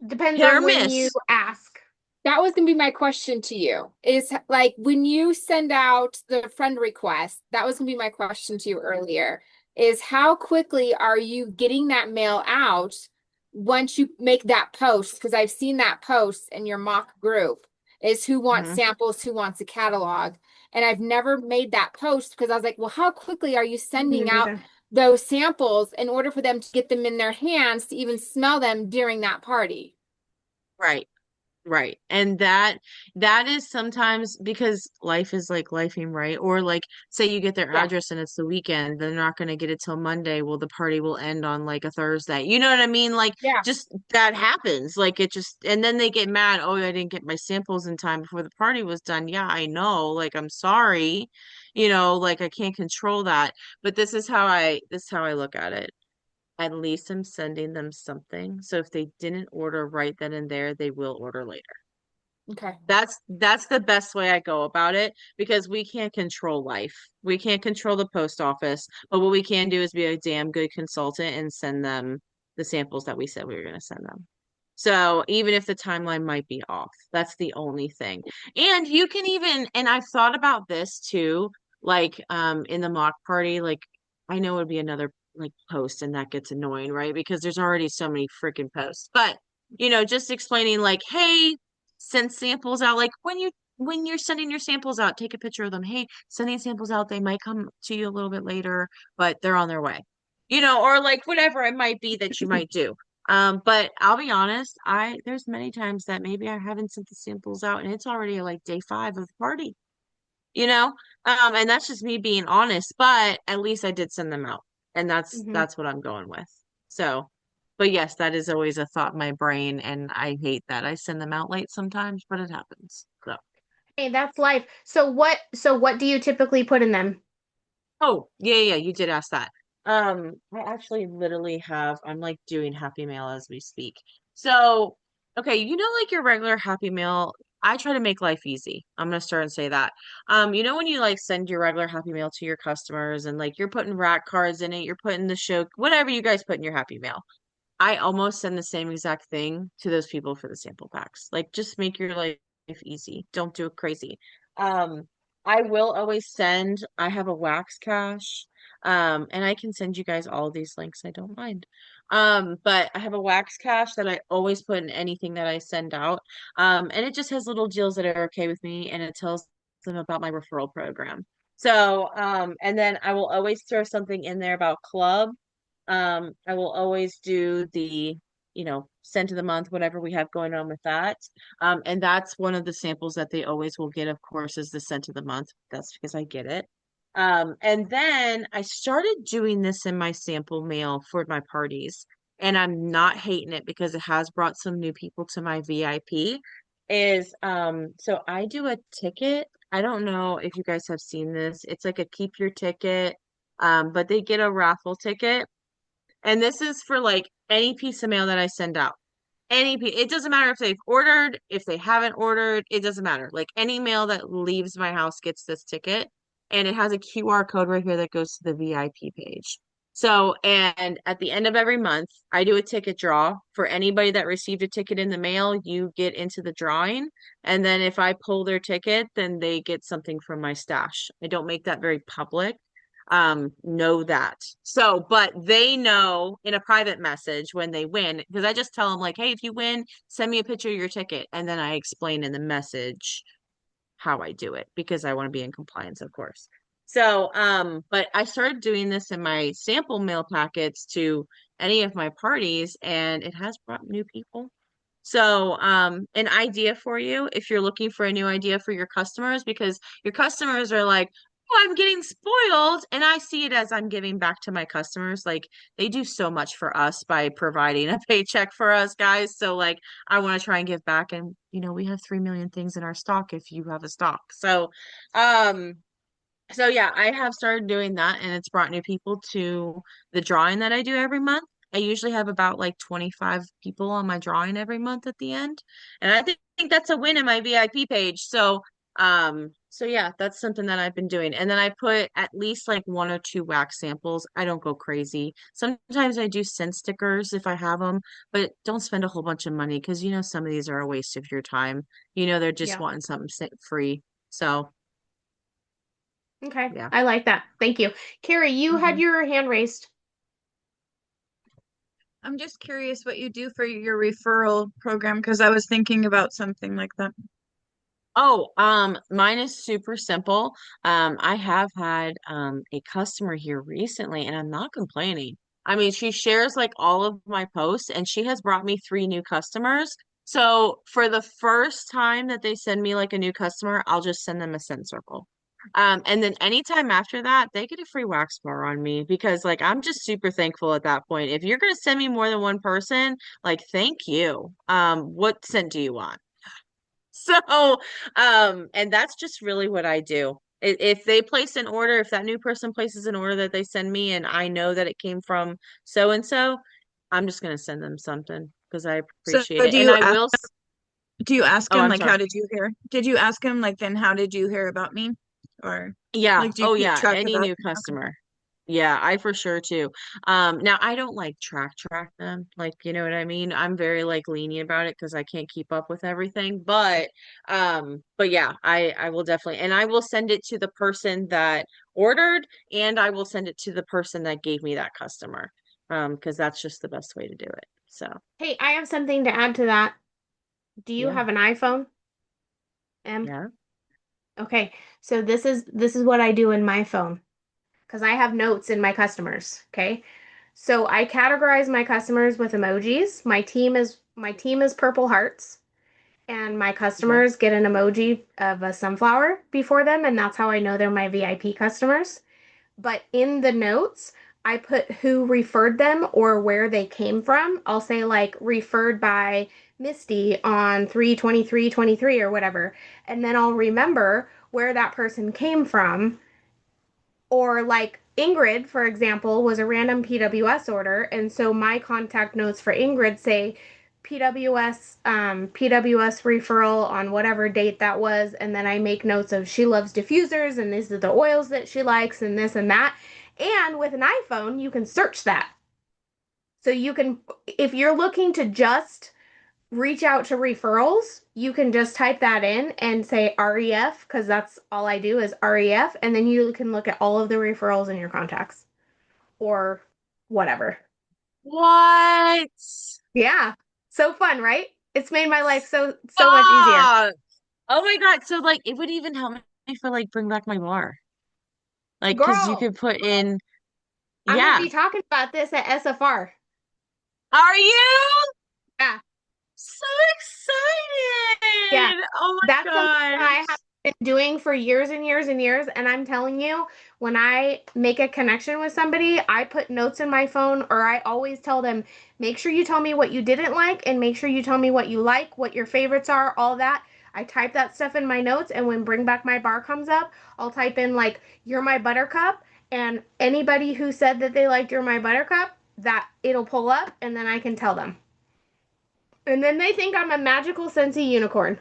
S1: Depends
S2: Hit or
S1: on when you
S2: miss.
S1: ask.
S5: That was going to be my question to you. Is like when you send out the friend request, that was going to be my question to you earlier, is how quickly are you getting that mail out once you make that post? Because I've seen that post in your mock group is who wants
S2: Mhm.
S5: samples, who wants a catalog. And I've never made that post because I was like, well, how quickly are you
S1: Me
S5: sending out
S1: neither.
S5: those samples in order for them to get them in their hands to even smell them during that party?
S2: Right. Right. And that is sometimes because life is like lifing, right? Or like say you get their
S5: Yeah.
S2: address and it's the weekend, they're not going to get it till Monday. Well, the party will end on like a Thursday. You know what I mean? Like
S5: Yeah.
S2: just that happens. Like it just and then they get mad, "Oh, I didn't get my samples in time before the party was done." Yeah, I know. Like I'm sorry. Like I can't control that. But this is how I look at it. At least I'm sending them something. So if they didn't order right then and there, they will order later.
S5: Okay.
S2: That's the best way I go about it because we can't control life. We can't control the post office, but what we can do is be a damn good consultant and send them the samples that we said we were going to send them. So even if the timeline might be off, that's the only thing. And you can even, and I've thought about this too, like in the mock party, like I know it would be another like post and that gets annoying, right? Because there's already so many freaking posts. But just explaining like, hey, send samples out. Like when you're sending your samples out, take a picture of them. Hey, sending samples out, they might come to you a little bit later, but they're on their way. Or like whatever it might be that you might do. But I'll be honest, there's many times that maybe I haven't sent the samples out and it's already like day 5 of the party, you know? And that's just me being honest, but at least I did send them out. And that's
S1: Hmm.
S2: that's what I'm going with. So, but yes, that is always a thought in my brain, and I hate that I send them out late sometimes, but it happens. So,
S1: Hey, that's life. So what do you typically put in them?
S2: oh, yeah, you did ask that. I actually literally I'm like doing Happy Mail as we speak. So, okay, like your regular Happy Mail, I try to make life easy. I'm gonna start and say that. When you like send your regular Happy Mail to your customers and like you're putting rack cards in it, you're putting the show, whatever you guys put in your Happy Mail. I almost send the same exact thing to those people for the sample packs. Like, just make your life easy. Don't do it crazy. Um, I will always send, I have a wax cache, and I can send you guys all of these links. I don't mind. But I have a wax cache that I always put in anything that I send out. And it just has little deals that are okay with me, and it tells them about my referral program. So, and then I will always throw something in there about club. I will always do the, scent of the month, whatever we have going on with that. And that's one of the samples that they always will get, of course, is the scent of the month. That's because I get it. And then I started doing this in my sample mail for my parties, and I'm not hating it because it has brought some new people to my VIP. So I do a ticket. I don't know if you guys have seen this. It's like a keep your ticket, but they get a raffle ticket and this is for like any piece of mail that I send out. It doesn't matter if they've ordered, if they haven't ordered, it doesn't matter. Like any mail that leaves my house gets this ticket. And it has a QR code right here that goes to the VIP page. So, and at the end of every month, I do a ticket draw for anybody that received a ticket in the mail. You get into the drawing. And then if I pull their ticket, then they get something from my stash. I don't make that very public, know that. So, but they know in a private message when they win, because I just tell them like, hey, if you win, send me a picture of your ticket. And then I explain in the message how I do it because I want to be in compliance, of course. So, but I started doing this in my sample mail packets to any of my parties, and it has brought new people. So, an idea for you if you're looking for a new idea for your customers, because your customers are like, oh, I'm getting spoiled. And I see it as I'm giving back to my customers. Like, they do so much for us by providing a paycheck for us, guys. So, like, I want to try and give back. And, we have 3 million things in our stock if you have a stock. Um, so yeah, I have started doing that and it's brought new people to the drawing that I do every month. I usually have about like 25 people on my drawing every month at the end. And I think that's a win in my VIP page. So yeah, that's something that I've been doing. And then I put at least like 1 or 2 wax samples. I don't go crazy. Sometimes I do scent stickers if I have them, but don't spend a whole bunch of money because some of these are a waste of your time. They're just
S1: Yeah.
S2: wanting something free. So
S1: Okay.
S2: yeah.
S1: I like that. Thank you. Carrie, you had
S2: Mhm.
S1: your hand raised.
S6: I'm just curious what you do for your referral program because I was thinking about something like that.
S2: Oh, mine is super simple. I have had a customer here recently and I'm not complaining. I mean, she shares like all of my posts and she has brought me 3 new customers. So for the first time that they send me like a new customer, I'll just send them a scent circle. And then anytime after that, they get a free wax bar on me because like I'm just super thankful at that point. If you're gonna send me more than one person, like thank you. What scent do you want? So, and that's just really what I do. If they place an order, if that new person places an order that they send me and I know that it came from so and so, I'm just gonna send them something because I
S6: So
S2: appreciate it. And I will,
S6: do you ask
S2: oh,
S6: him
S2: I'm
S6: like
S2: sorry.
S6: how did you hear? Did you ask him like then how did you hear about me? Or
S2: Yeah.
S6: like do you
S2: Oh,
S6: keep
S2: yeah.
S6: track of
S2: Any
S6: that?
S2: new
S6: Okay.
S2: customer. Yeah, I for sure too. Now I don't like track them. Like, you know what I mean? I'm very like lenient about it because I can't keep up with everything. But yeah, I will definitely, and I will send it to the person that ordered, and I will send it to the person that gave me that customer. Because that's just the best way to do it. So
S1: Hey, I have something to add to that. Do you
S2: yeah,
S1: have an iPhone? Em?
S2: yeah.
S1: Okay, so this is what I do in my phone because I have notes in my customers. Okay, so I categorize my customers with emojis. My team is purple hearts, and my
S2: Okay.
S1: customers get an emoji of a sunflower before them, and that's how I know they're my VIP customers. But in the notes, I put who referred them or where they came from. I'll say like referred by Misty on 3/23/23 or whatever. And then I'll remember where that person came from. Or like Ingrid, for example, was a random PWS order. And so my contact notes for Ingrid say PWS referral on whatever date that was. And then I make notes of she loves diffusers and these are the oils that she likes and this and that. And with an iPhone, you can search that. So you can, if you're looking to just reach out to referrals, you can just type that in and say REF because that's all I do is REF, and then you can look at all of the referrals in your contacts or whatever.
S2: What?
S1: Yeah. So fun, right? It's made my life so much easier.
S2: Stop. Oh my God. So like it would even help me for like bring back my bar. Like, because you
S1: Girl,
S2: could put in,
S1: I'm going to
S2: yeah.
S1: be talking about this at SFR.
S2: Are you
S1: Yeah.
S2: so
S1: Yeah.
S2: excited? Oh
S1: That's
S2: my
S1: something that I have
S2: gosh.
S1: been doing for years and years and years. And I'm telling you, when I make a connection with somebody, I put notes in my phone, or I always tell them, make sure you tell me what you didn't like and make sure you tell me what you like, what your favorites are, all that. I type that stuff in my notes. And when Bring Back My Bar comes up, I'll type in, like, you're my buttercup. And anybody who said that they liked You're My Buttercup, that it'll pull up and then I can tell them. And then they think I'm a magical Scentsy unicorn.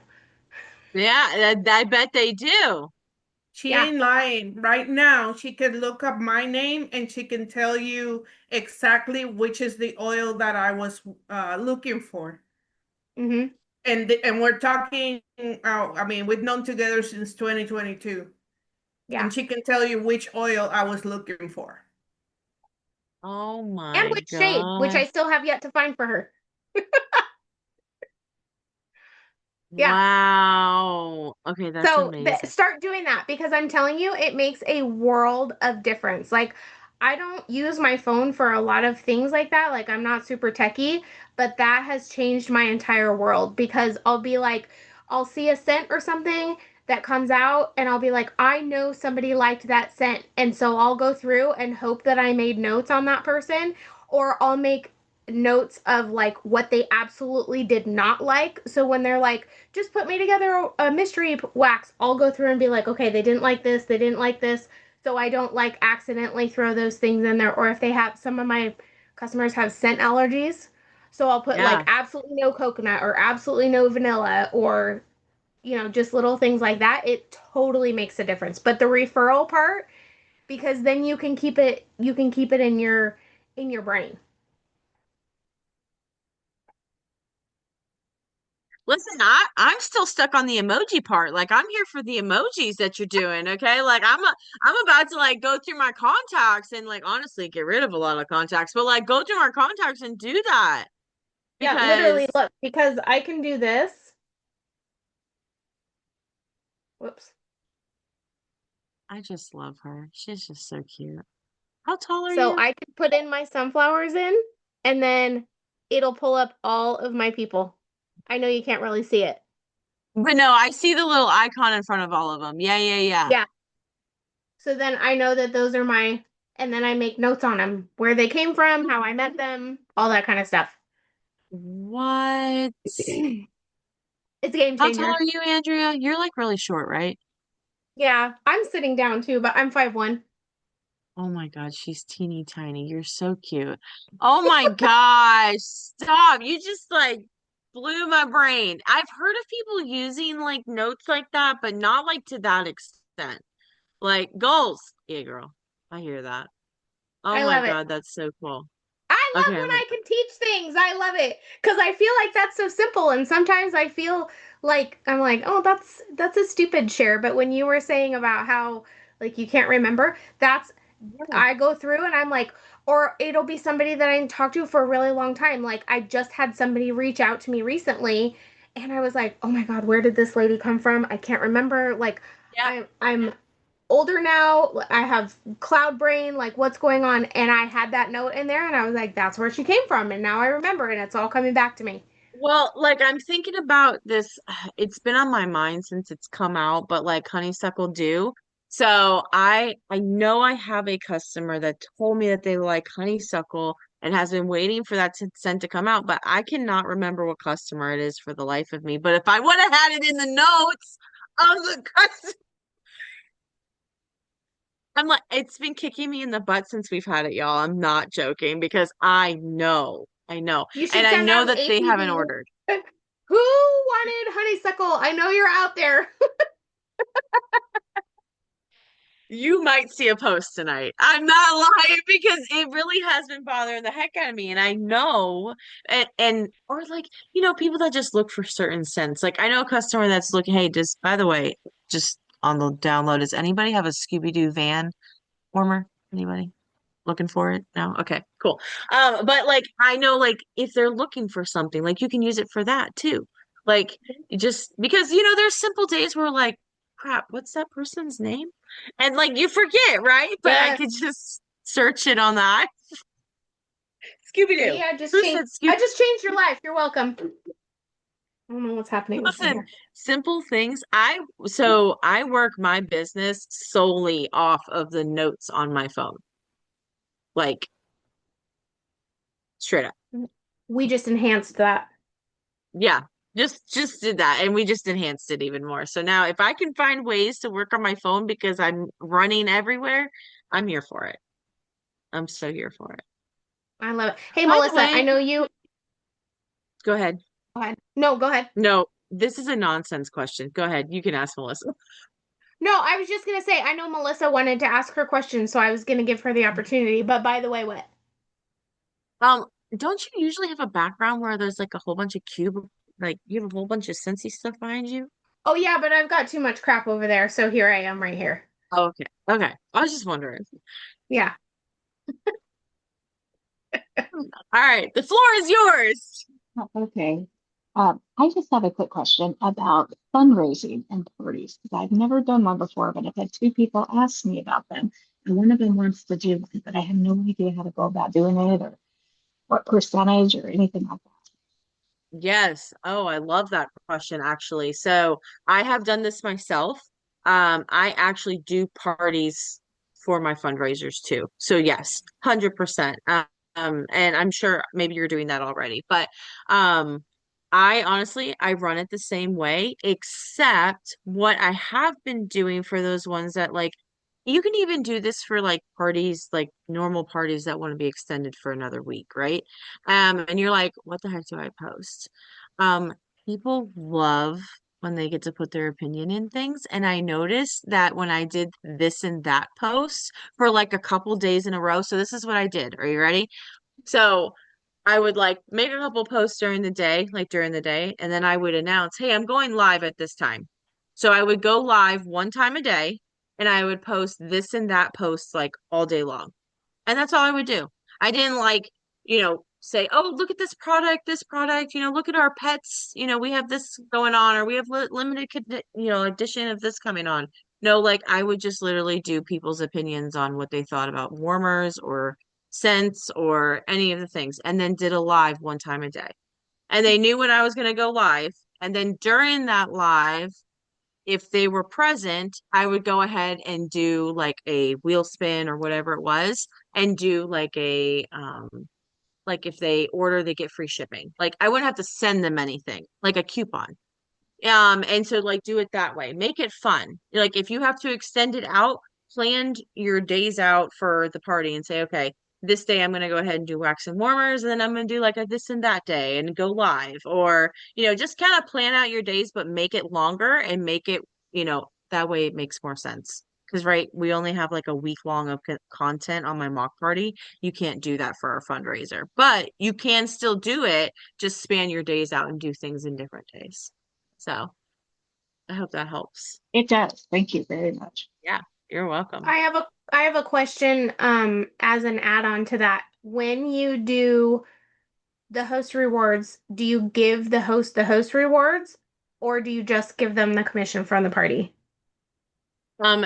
S2: Yeah, I bet they do.
S4: She
S1: Yeah.
S4: ain't lying. Right now, she can look up my name and she can tell you exactly which is the oil that I was looking for.
S1: Mm-hmm.
S4: And we're talking, I mean, we've known together since 2022.
S1: Yeah.
S4: And she can tell you which oil I was looking for.
S2: Oh
S1: And
S2: my
S1: which shade, which I
S2: gosh.
S1: still have yet to find for her. Yeah.
S2: Wow. Okay, that's
S1: So
S2: amazing.
S1: start doing that because I'm telling you, it makes a world of difference. Like, I don't use my phone for a lot of things like that. Like, I'm not super techy, but that has changed my entire world because I'll be like, I'll see a scent or something that comes out, and I'll be like, I know somebody liked that scent. And so I'll go through and hope that I made notes on that person, or I'll make notes of like what they absolutely did not like. So when they're like, just put me together a mystery wax, I'll go through and be like, okay, they didn't like this, they didn't like this. So I don't like accidentally throw those things in there. Or if they have, some of my customers have scent allergies. So I'll put like
S2: Yeah.
S1: absolutely no coconut or absolutely no vanilla or, just little things like that. It totally makes a difference. But the referral part, because then you can keep it in your brain.
S2: Listen, I'm still stuck on the emoji part. Like I'm here for the emojis that you're doing, okay? Like I'm about to like go through my contacts and like honestly get rid of a lot of contacts, but like go through my contacts and do that
S1: Yeah, literally,
S2: because
S1: look, because I can do this. Whoops.
S2: I just love her. She's just so cute. How tall are
S1: So
S2: you?
S1: I could put in my sunflowers in, and then it'll pull up all of my people. I know you can't really see it.
S2: But no, I see the little icon in front of all of them. Yeah, yeah, yeah.
S1: Yeah. So then I know that those are my, and then I make notes on them, where they came from, how I met them, all that kind of stuff.
S2: What?
S1: It's a game
S2: How tall
S1: changer.
S2: are you, Andrea? You're like really short, right?
S1: Yeah, I'm sitting down too, but I'm 5'1".
S2: Oh my God, she's teeny tiny. You're so cute. Oh my gosh, stop. You just like blew my brain. I've heard of people using like notes like that, but not like to that extent. Like goals. Yeah, girl. I hear that. Oh
S1: I
S2: my
S1: love it.
S2: God, that's so cool.
S1: I love
S2: Okay,
S1: when I can teach things. I love it because I feel like that's so simple, and sometimes I feel like I'm like, oh, that's a stupid share. But when you were saying about how like you can't remember, that's
S2: yeah.
S1: I go through and I'm like, or it'll be somebody that I talked to for a really long time. Like I just had somebody reach out to me recently, and I was like, oh my God, where did this lady come from? I can't remember. Like
S2: Yeah.
S1: I'm older now. I have cloud brain, like what's going on? And I had that note in there and I was like, that's where she came from. And now I remember and it's all coming back to me.
S2: Well, like I'm thinking about this. It's been on my mind since it's come out, but like honeysuckle dew. So I know I have a customer that told me that they like honeysuckle and has been waiting for that scent to come out, but I cannot remember what customer it is for the life of me. But if I would have had it in the notes of the customer, I'm like, it's been kicking me in the butt since we've had it, y'all. I'm not joking because I know,
S1: You
S2: and
S1: should
S2: I
S1: send
S2: know
S1: out
S2: that they haven't
S1: APB.
S2: ordered.
S1: Who wanted honeysuckle? I know you're out there.
S2: You might see a post tonight. I'm not lying because it really has been bothering the heck out of me. And I know, and or like, people that just look for certain scents. Like I know a customer that's looking, hey, just by the way, just on the download, does anybody have a Scooby-Doo van warmer? Anybody looking for it? No? Okay, cool. But like I know like if they're looking for something, like you can use it for that too. Like you just because there's simple days where like, crap, what's that person's name? And like you forget, right? But I
S1: Yes.
S2: could just search it on that. Scooby-Doo.
S1: See,
S2: Who said
S1: I
S2: Scooby?
S1: just changed your life. You're welcome. I don't know what's happening with my
S2: Listen,
S1: hair.
S2: simple things. I work my business solely off of the notes on my phone. Like straight up.
S1: We just enhanced that.
S2: Yeah, just did that and we just enhanced it even more. So now if I can find ways to work on my phone because I'm running everywhere, I'm here for it. I'm so here for it.
S1: I love it. Hey,
S2: By the
S1: Melissa, I
S2: way,
S1: know you.
S2: go ahead.
S1: Go ahead. No, go ahead.
S2: No, this is a nonsense question. Go ahead. You can ask Melissa.
S1: No, I was just gonna say, I know Melissa wanted to ask her question, so I was gonna give her the opportunity. But by the way, what?
S2: Um, don't you usually have a background where there's like a whole bunch of like you have a whole bunch of Scentsy stuff behind you?
S1: Oh yeah, but I've got too much crap over there, so here I am right here.
S2: Oh, okay. Okay. I was just wondering.
S1: Yeah.
S2: All right, the floor is yours.
S7: Oh, okay. I just have a quick question about fundraising and parties because I've never done one before, but I've had two people ask me about them. And one of them wants to do one, but I have no idea how to go about doing it or what percentage or anything like that.
S2: Yes. Oh, I love that question actually. So I have done this myself. I actually do parties for my fundraisers too. So yes, 100%. And I'm sure maybe you're doing that already, but um, I honestly I run it the same way, except what I have been doing for those ones that like you can even do this for like parties, like normal parties that want to be extended for another week, right? And you're like, what the heck do I post? Um, People love when they get to put their opinion in things. And I noticed that when I did this and that post for like a couple days in a row. So this is what I did. Are you ready? So I would like make a couple posts during the day, like during the day, and then I would announce, hey, I'm going live at this time. So I would go live one time a day and I would post this and that post like all day long. And that's all I would do. I didn't like, say, oh, look at this product, look at our pets, we have this going on, or we have limited, edition of this coming on. No, like I would just literally do people's opinions on what they thought about warmers or scents or any of the things, and then did a live one time a day. and they knew when I was going to go live. And then during that live, if they were present, I would go ahead and do like a wheel spin or whatever it was, and do like if they order, they get free shipping. Like I wouldn't have to send them anything, like a coupon. And so like do it that way. Make it fun. Like if you have to extend it out, plan your days out for the party and say, okay, this day I'm gonna go ahead and do wax and warmers, and then I'm gonna do like a this and that day and go live. Or, just kind of plan out your days, but make it longer and make it, that way it makes more sense. Because, right, we only have like a week long of content on my mock party. You can't do that for our fundraiser, but you can still do it. Just span your days out and do things in different days. So I hope that helps.
S7: It does. Thank you very much.
S2: Yeah, you're welcome.
S1: I have a question as an add-on to that. When you do the host rewards, do you give the host rewards, or do you just give them the commission from the party?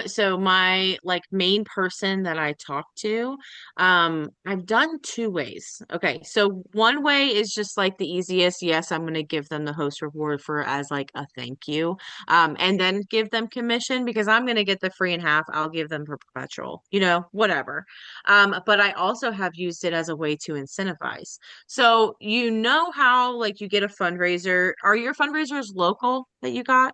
S2: So my like main person that I talk to, I've done two ways. Okay, so one way is just like the easiest. Yes, I'm gonna give them the host reward for as like a thank you. And then give them commission because I'm gonna get the free and half. I'll give them for perpetual, whatever. But I also have used it as a way to incentivize. So how like you get a fundraiser. Are your fundraisers local that you got?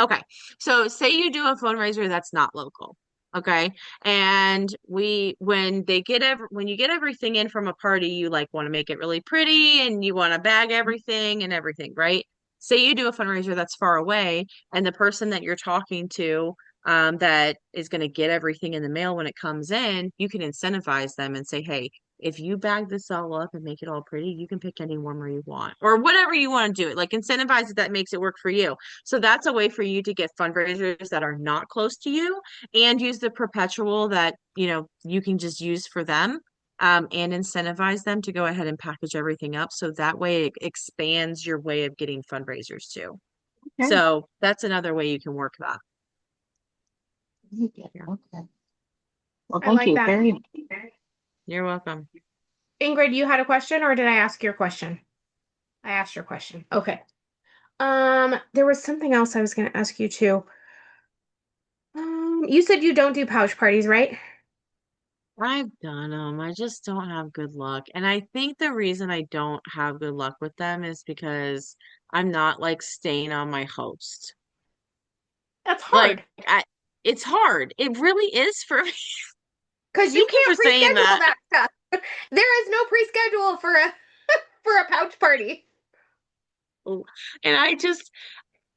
S2: Okay. So say you do a fundraiser that's not local. Okay. And when you get everything in from a party, you like want to make it really pretty and you want to bag everything and everything, right? Say you do a fundraiser that's far away and the person that you're talking to, that is going to get everything in the mail when it comes in, you can incentivize them and say, hey, if you bag this all up and make it all pretty, you can pick any warmer you want or whatever you want to do it. Like incentivize it that makes it work for you. So that's a way for you to get fundraisers that are not close to you and use the perpetual that, you can just use for them, and incentivize them to go ahead and package everything up. So that way it expands your way of getting fundraisers too.
S7: Okay.
S2: So that's another way you can work that.
S7: Okay. Well,
S1: I
S7: thank
S1: like
S7: you
S1: that.
S7: very much.
S2: You're welcome.
S1: Ingrid, you had a question, or did I ask your question? I asked your question. Okay. There was something else I was going to ask you too. You said you don't do pouch parties, right?
S2: I've done them. I just don't have good luck. And I think the reason I don't have good luck with them is because I'm not like staying on my host.
S1: That's
S2: Like
S1: hard
S2: it's hard. It really is for me.
S1: because you
S2: Thank you
S1: can't
S2: for saying
S1: pre-schedule
S2: that.
S1: that stuff. There is no pre-schedule for a for a pouch party.
S2: And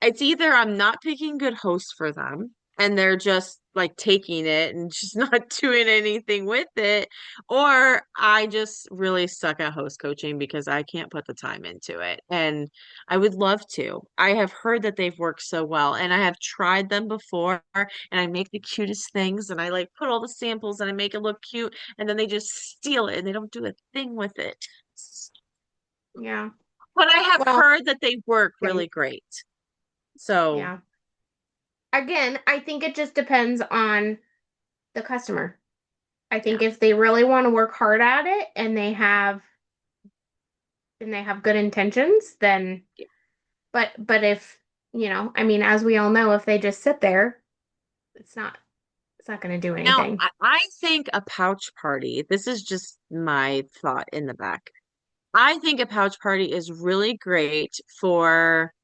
S2: it's either I'm not picking good hosts for them and they're just like taking it and just not doing anything with it, or I just really suck at host coaching because I can't put the time into it. And I would love to. I have heard that they've worked so well and I have tried them before and I make the cutest things and I like put all the samples and I make it look cute and then they just steal it and they don't do a thing with it.
S1: Yeah.
S2: But I have
S1: Well,
S2: heard that they work
S1: okay.
S2: really great. So
S1: Yeah. Again, I think it just depends on the customer. I think if they really want to work hard at it and they have good intentions, then but if, I mean, as we all know, if they just sit there, it's not going to do
S2: now,
S1: anything.
S2: I think a pouch party, this is just my thought in the back. I think a pouch party is really great for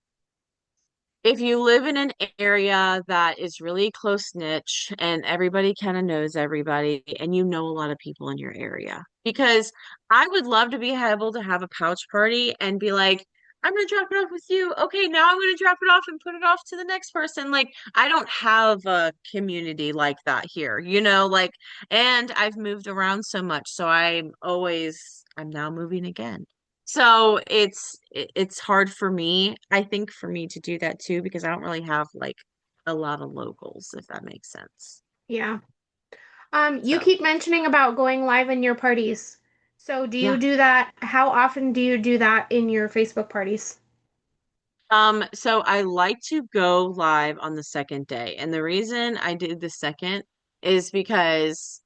S2: if you live in an area that is really close niche and everybody kind of knows everybody and you know a lot of people in your area. Because I would love to be able to have a pouch party and be like, I'm going to drop it off with you. Okay, now I'm going to drop it off and put it off to the next person. Like, I don't have a community like that here, like, and I've moved around so much. So I'm now moving again. So it's hard for me, I think, for me to do that too, because I don't really have like a lot of locals, if that makes sense.
S1: Yeah. You
S2: So
S1: keep mentioning about going live in your parties. So do you
S2: yeah.
S1: do that? How often do you do that in your Facebook parties?
S2: So I like to go live on the second day. And the reason I did the second is because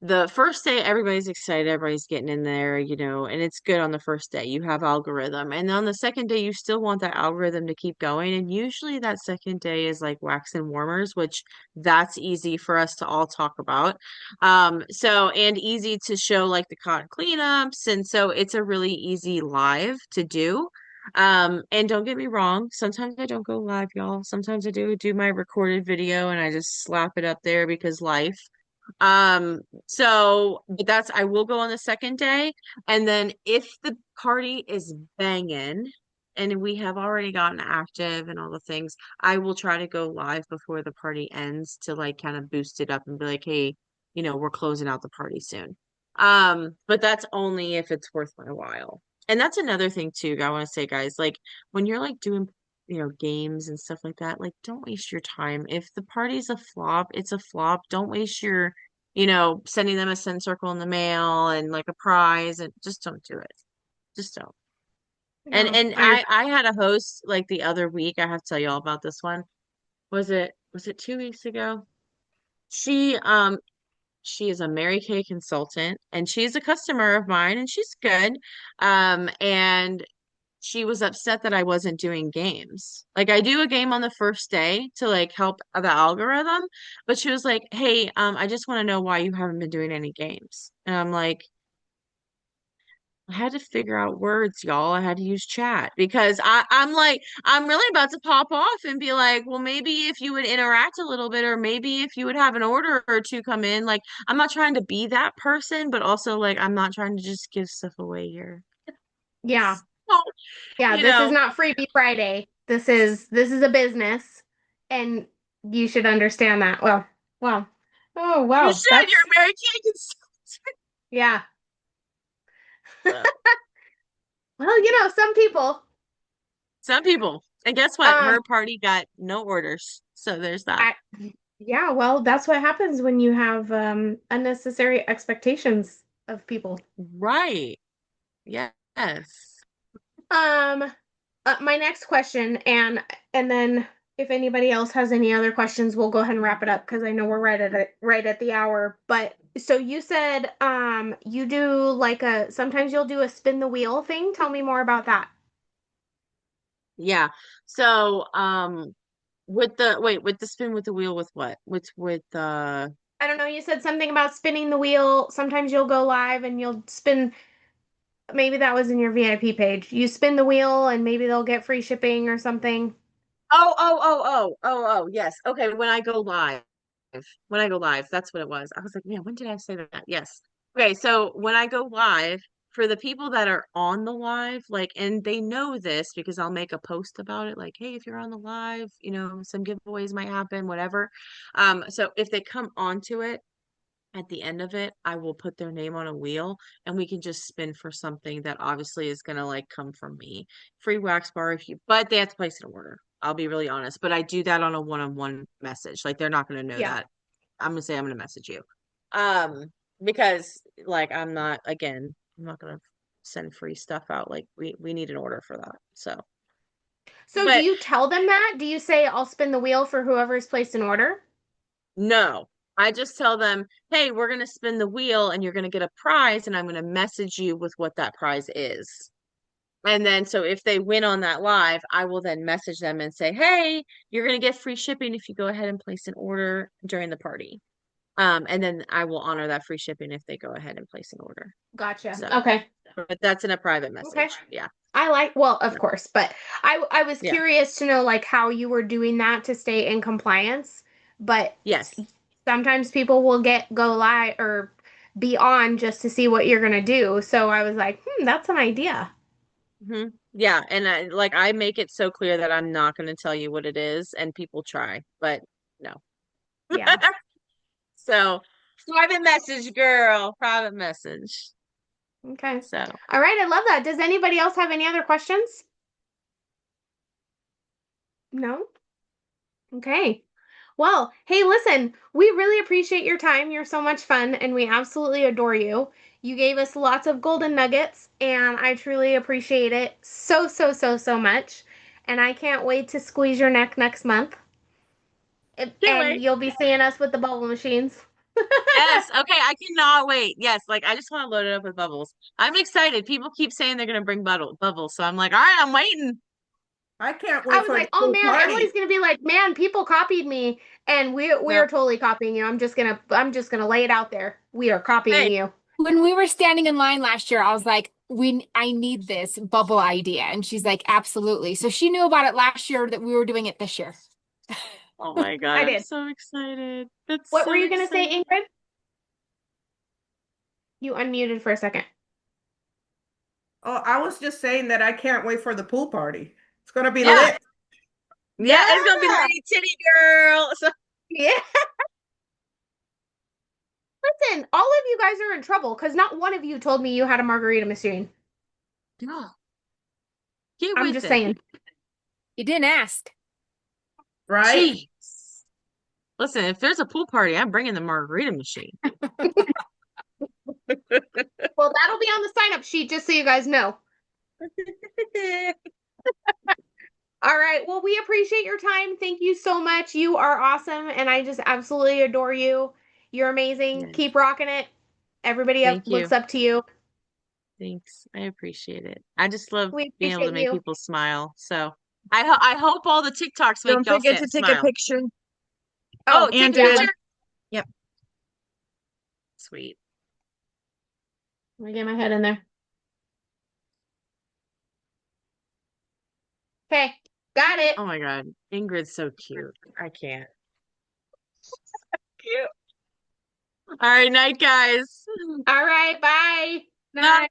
S2: the first day, everybody's excited, everybody's getting in there, and it's good on the first day. You have algorithm. And on the second day, you still want that algorithm to keep going. And usually that second day is like wax and warmers, which that's easy for us to all talk about. And easy to show like the cotton cleanups. And so it's a really easy live to do. And don't get me wrong, sometimes I don't go live, y'all. Sometimes I do my recorded video and I just slap it up there because life. But I will go on the second day. And then if the party is banging and we have already gotten active and all the things, I will try to go live before the party ends to like kind of boost it up and be like, hey, we're closing out the party soon. But that's only if it's worth my while. And that's another thing too, I want to say, guys, like when you're like doing games and stuff like that, like don't waste your time. If the party's a flop, it's a flop. Don't waste your sending them a send circle in the mail and like a prize, and just don't do it. Just don't. And
S1: No,
S2: and I had a host like the other week. I have to tell you all about this one. Was it 2 weeks ago? She she is a Mary Kay consultant and she's a customer of mine and she's good. And she was upset that I wasn't doing games. Like I do a game on the first day to like help the algorithm, but she was like, "Hey, I just want to know why you haven't been doing any games." And I'm like, I had to figure out words, y'all. I had to use chat because I'm like, I'm really about to pop off and be like, well, maybe if you would interact a little bit, or maybe if you would have an order or two come in. Like, I'm not trying to be that person, but also like I'm not trying to just give stuff away here.
S1: yeah.
S2: So,
S1: Yeah,
S2: you
S1: this is
S2: know.
S1: not Freebie Friday. This is a business, and you should understand that. Well. Oh,
S2: You
S1: wow.
S2: should. You're Mary Kay consultant.
S1: Yeah.
S2: So,
S1: Well, some people.
S2: some people. And guess what?
S1: Um,
S2: Her party got no orders. So there's that.
S1: I yeah, well, that's what happens when you have unnecessary expectations of people.
S2: Right. Yes.
S1: Um, my next question, and then if anybody else has any other questions, we'll go ahead and wrap it up because I know we're right at the hour. But so you said you do like sometimes you'll do a spin the wheel thing. Tell me more about that.
S2: Yeah. So, with the spin with the wheel with what? With
S1: I don't know, you said something about spinning the wheel. Sometimes you'll go live and you'll spin, maybe that was in your VIP page. You spin the wheel and maybe they'll get free shipping or something.
S2: yes. Okay, when I go live, that's what it was. I was like, man, when did I say that? Yes. Okay, so when I go live, for the people that are on the live, like, and they know this because I'll make a post about it, like, hey, if you're on the live, some giveaways might happen, whatever. So if they come onto it, at the end of it, I will put their name on a wheel and we can just spin for something that obviously is gonna like come from me. Free wax bar but they have to place an order. I'll be really honest. But I do that on a one-on-one message. Like they're not gonna know
S1: Yeah.
S2: that. I'm gonna say I'm gonna message you. Um, because like I'm not gonna send free stuff out. Like we need an order for that.
S1: So do
S2: But
S1: you tell them that? Do you say I'll spin the wheel for whoever's placed an order?
S2: no, I just tell them, hey, we're going to spin the wheel and you're going to get a prize, and I'm going to message you with what that prize is. And then, so if they win on that live, I will then message them and say, hey, you're going to get free shipping if you go ahead and place an order during the party. And then I will honor that free shipping if they go ahead and place an order.
S1: Gotcha.
S2: So,
S1: Okay.
S2: but that's in a private
S1: Okay.
S2: message. Yeah.
S1: Well, of course, but I was
S2: Yeah.
S1: curious to know like how you were doing that to stay in compliance. But
S2: Yes.
S1: sometimes people will go live or be on just to see what you're gonna do. So I was like, that's an idea.
S2: Yeah, and I make it so clear that I'm not going to tell you what it is, and people try, but no.
S1: Yeah.
S2: So, private message, girl, private message.
S1: Okay.
S2: So,
S1: All right, I love that. Does anybody else have any other questions? No? Okay. Well, hey, listen, we really appreciate your time. You're so much fun, and we absolutely adore you. You gave us lots of golden nuggets, and I truly appreciate it so, so, so, so much. And I can't wait to squeeze your neck next month.
S2: can't
S1: And
S2: wait.
S1: you'll be seeing us with the bubble machines.
S2: Yes. Okay. I cannot wait. Yes. Like I just want to load it up with bubbles. I'm excited. People keep saying they're gonna bring bubbles, so I'm like, all right, I'm waiting.
S4: I can't
S1: I
S4: wait
S1: was
S4: for the
S1: like, oh
S4: pool
S1: man, everybody's
S4: party.
S1: gonna be like, man, people copied me, and we
S2: No.
S1: are totally copying you. I'm just gonna lay it out there. We are copying
S2: Hey.
S1: you.
S5: When we were standing in line last year, I was like, I need this bubble idea. And she's like, absolutely. So she knew about it last year that we were doing it this year.
S2: Oh my God,
S1: I
S2: I'm
S1: did.
S2: so excited. That's
S1: What were
S2: so
S1: you gonna say,
S2: exciting.
S1: Ingrid? You unmuted for a second.
S4: Oh, I was just saying that I can't wait for the pool party. It's gonna be
S2: Yeah.
S4: lit.
S2: Yeah,
S1: Yeah.
S2: it's gonna be Lady Titty Girl. So
S1: Yeah. Listen, all of you guys are in trouble because not one of you told me you had a margarita machine.
S2: yeah, get
S1: I'm
S2: with
S1: just
S2: it.
S1: saying.
S5: You didn't ask.
S4: Right?
S2: Jeez. Listen, if there's a pool party, I'm bringing the margarita machine.
S1: Well, that'll be on the sign up sheet just so you guys know. All right. Well, we appreciate your time. Thank you so much. You are awesome, and I just absolutely adore you. You're amazing.
S2: Yes.
S1: Keep rocking it. Everybody
S2: Thank
S1: looks
S2: you.
S1: up to you.
S2: Thanks. I appreciate it. I just love
S1: We
S2: being able to
S1: appreciate
S2: make
S1: you.
S2: people smile. So I hope all the TikToks make
S6: Don't
S2: y'all
S6: forget to take a
S2: smile.
S6: picture.
S2: Oh,
S1: Oh,
S2: take a
S6: Andrea.
S1: yeah.
S2: picture.
S6: Yep.
S2: Sweet.
S1: Let me get my head in there. Okay, got it.
S2: Oh my God. Ingrid's so cute. I can't. Cute. All right, night, guys.
S1: All right, bye.
S2: Night.